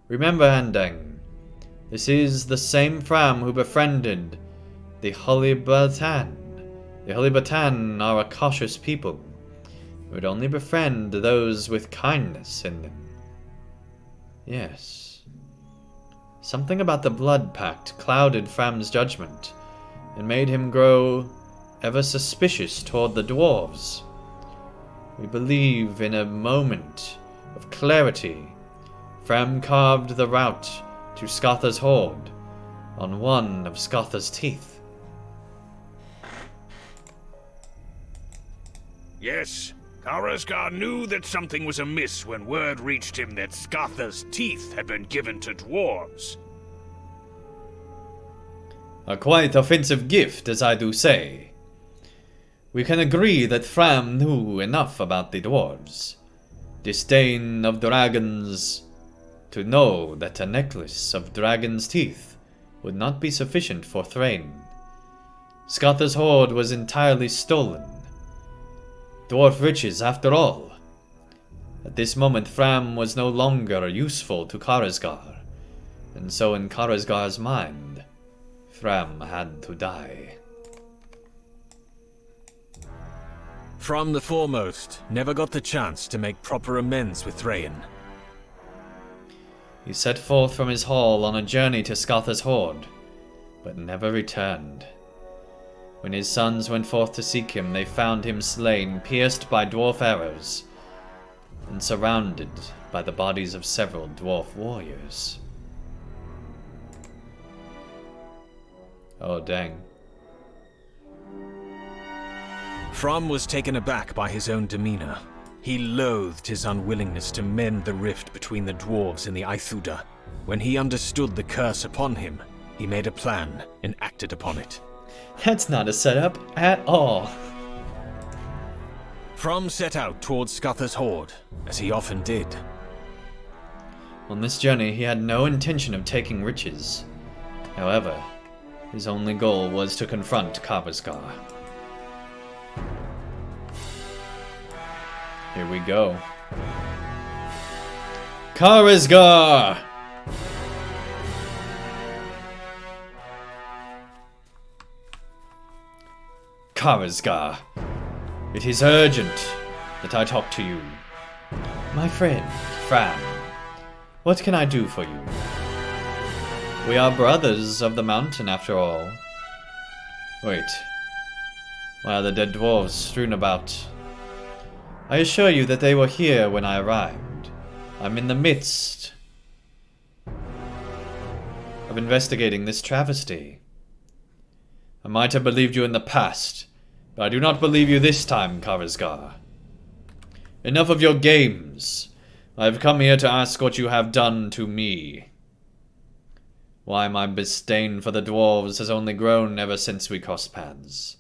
Remember, Andang, this is the same Fram who befriended the Holy Batan. The Holy Batan are a cautious people who would only befriend those with kindness in them. Yes. Something about the blood pact clouded Fram's judgment and made him grow ever suspicious toward the dwarves. We believe in a moment of clarity, Fram carved the route to Scotha's hoard on one of Scotha's teeth. Yes, Karazgar knew that something was amiss when word reached him that Scotha's teeth had been given to dwarves. A quite offensive gift, as I do say. We can agree that Fram knew enough about the dwarves, disdain of dragons, to know that a necklace of dragon's teeth would not be sufficient for Thrain. Scotha's hoard was entirely stolen. Dwarf riches, after all. At this moment, Fram was no longer useful to Karazgar, and so in Karazgar's mind, Fram had to die. Fram the Foremost never got the chance to make proper amends with Thrain. He set forth from his hall on a journey to Scotha's hoard, but never returned. When his sons went forth to seek him, they found him slain, pierced by dwarf arrows, and surrounded by the bodies of several dwarf warriors. Oh, dang. Fram was taken aback by his own demeanor. He loathed his unwillingness to mend the rift between the dwarves and the Aithuda. When he understood the curse upon him, he made a plan and acted upon it. That's not a setup at all. Fram set out towards Scotha's hoard, as he often did. On this journey, he had no intention of taking riches. However, his only goal was to confront Karazgar. Here we go. Karazgar! Karazgar, it is urgent that I talk to you. My friend, Fram, what can I do for you? We are brothers of the mountain, after all. Wait. Why are the dead dwarves strewn about? I assure you that they were here when I arrived. I'm in the midst of investigating this travesty. I might have believed you in the past, but I do not believe you this time, Karazgar. Enough of your games. I have come here to ask what you have done to me. Why my disdain for the dwarves has only grown ever since we crossed paths.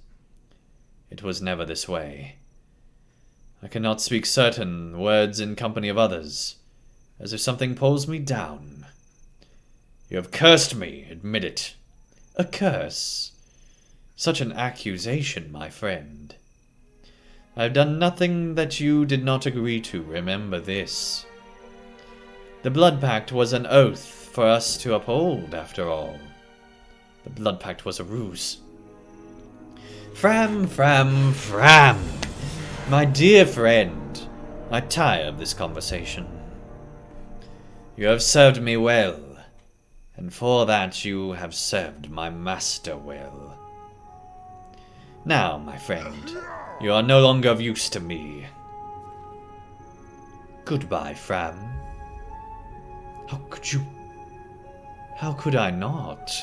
It was never this way. I cannot speak certain words in company of others, as if something pulls me down. You have cursed me, admit it. A curse? Such an accusation, my friend. I've done nothing that you did not agree to, remember this. The Blood Pact was an oath for us to uphold, after all. The Blood Pact was a ruse. Fram, my dear friend, I tire of this conversation. You have served me well, and for that you have served my master well. Now, my friend, you are no longer of use to me. Goodbye, Fram. How could you... How could I not?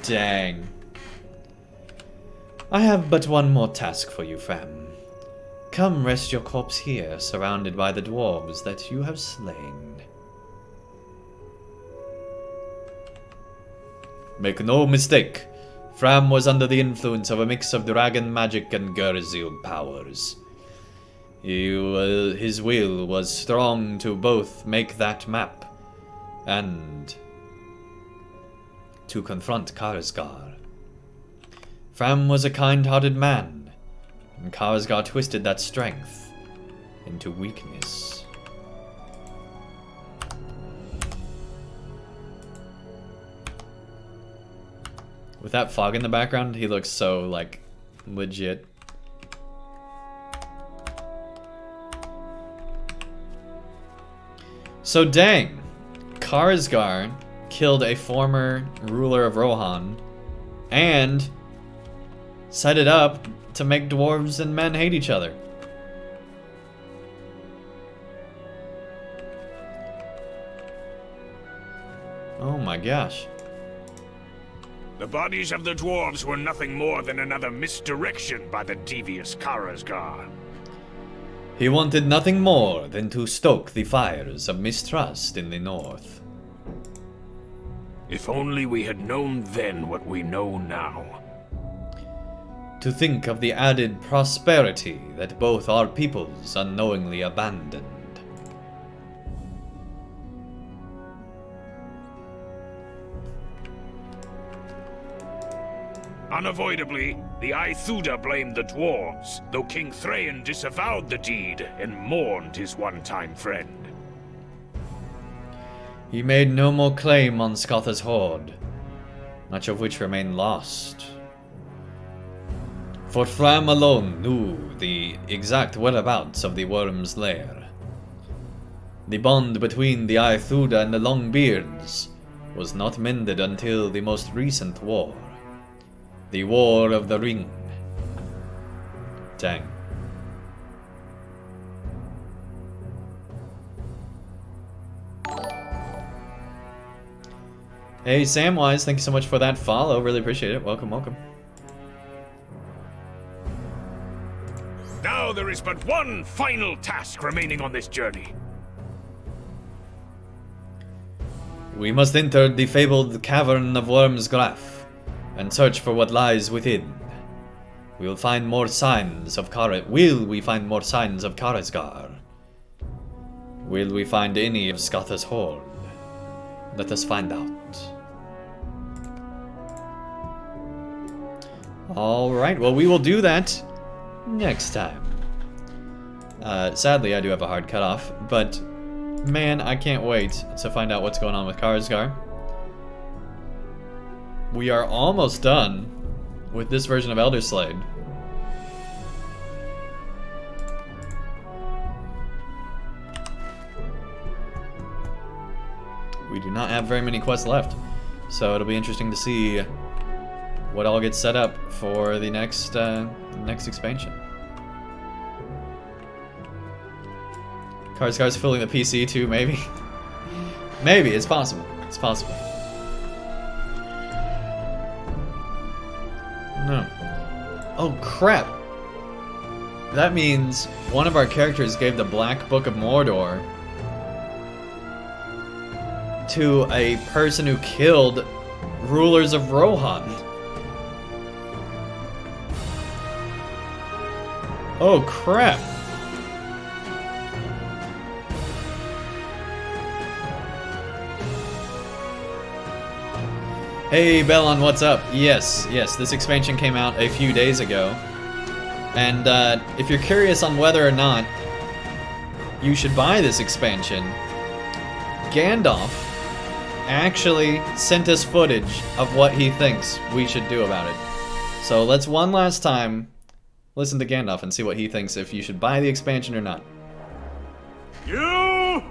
Dang. I have but one more task for you, Fram. Come rest your corpse here, surrounded by the dwarves that you have slain. Make no mistake, Fram was under the influence of a mix of dragon magic and Gurzil powers. His will was strong to both make that map and to confront Karsgar. Fram was a kind-hearted man, and Karsgar twisted that strength into weakness. With that fog in the background, he looks so, like, legit. So dang, Karsgar killed a former ruler of Rohan and set it up to make dwarves and men hate each other. Oh my gosh. The bodies of the dwarves were nothing more than another misdirection by the devious Karazgar. He wanted nothing more than to stoke the fires of mistrust in the north. If only we had known then what we know now. To think of the added prosperity that both our peoples unknowingly abandoned. Unavoidably, the Aithuda blamed the dwarves, though King Thrain disavowed the deed and mourned his one-time friend. He made no more claim on Scotha's hoard, much of which remained lost. For Fram alone knew the exact whereabouts of the Worm's lair. The bond between the Aithuda and the Longbeards was not mended until the most recent war. The War of the Ring. Dang. Hey, Samwise, thank you so much for that follow. Really appreciate it. Welcome, welcome. Now there is but one final task remaining on this journey. We must enter the fabled cavern of Worm's Graph and search for what lies within. Will we find more signs of Karazgar? Will we find any of Scotha's hoard? Let us find out. Alright, well, we will do that next time. Sadly, I do have a hard cutoff, but man, I can't wait to find out what's going on with Karazgar. We are almost done with this version of Elder Slade. We do not have very many quests left, so it'll be interesting to see what all gets set up for the next expansion. Karazgar's filling the PC too, maybe. Maybe, it's possible. It's possible. No. Oh crap! That means one of our characters gave the Black Book of Mordor to a person who killed rulers of Rohan. Oh crap! Hey, Bellon, what's up? Yes, this expansion came out a few days ago. And if you're curious on whether or not you should buy this expansion, Gandalf actually sent us footage of what he thinks we should do about it. So let's one last time listen to Gandalf and see what he thinks if you should buy the expansion or not. You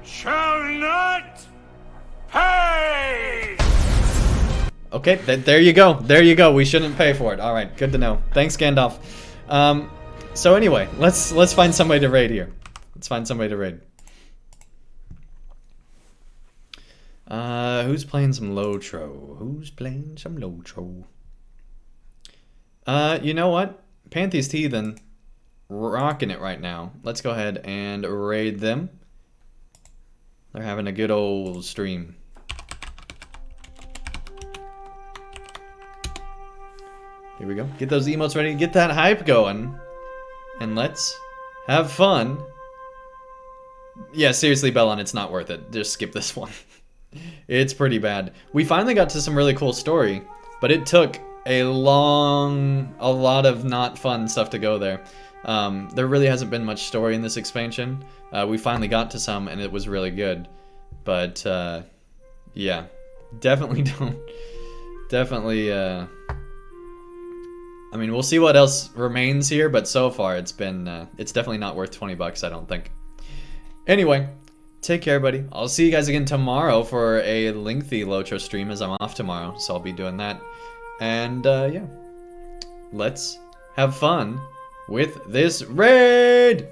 shall not pay! Okay, there you go. There you go. We shouldn't pay for it. All right, good to know. Thanks, Gandalf. So anyway, let's find somebody to raid here. Let's find somebody to raid. Who's playing some LOTRO? Who's playing some LOTRO? You know what? Pantheist Heathen rocking it right now. Let's go ahead and raid them. They're having a good old stream. Here we go. Get those emotes ready. Get that hype going. And let's have fun. Yeah, seriously, Bellon, it's not worth it. Just skip this one. It's pretty bad. We finally got to some really cool story, but it took a lot of not fun stuff to go there. There really hasn't been much story in this expansion. We finally got to some, and it was really good. But, yeah. Definitely don't... Definitely, I mean, we'll see what else remains here, but so far it's been, it's definitely not worth 20 bucks, I don't think. Anyway, take care, buddy. I'll see you guys again tomorrow for a lengthy LOTRO stream, as I'm off tomorrow, so I'll be doing that. And, yeah. Let's have fun with this raid!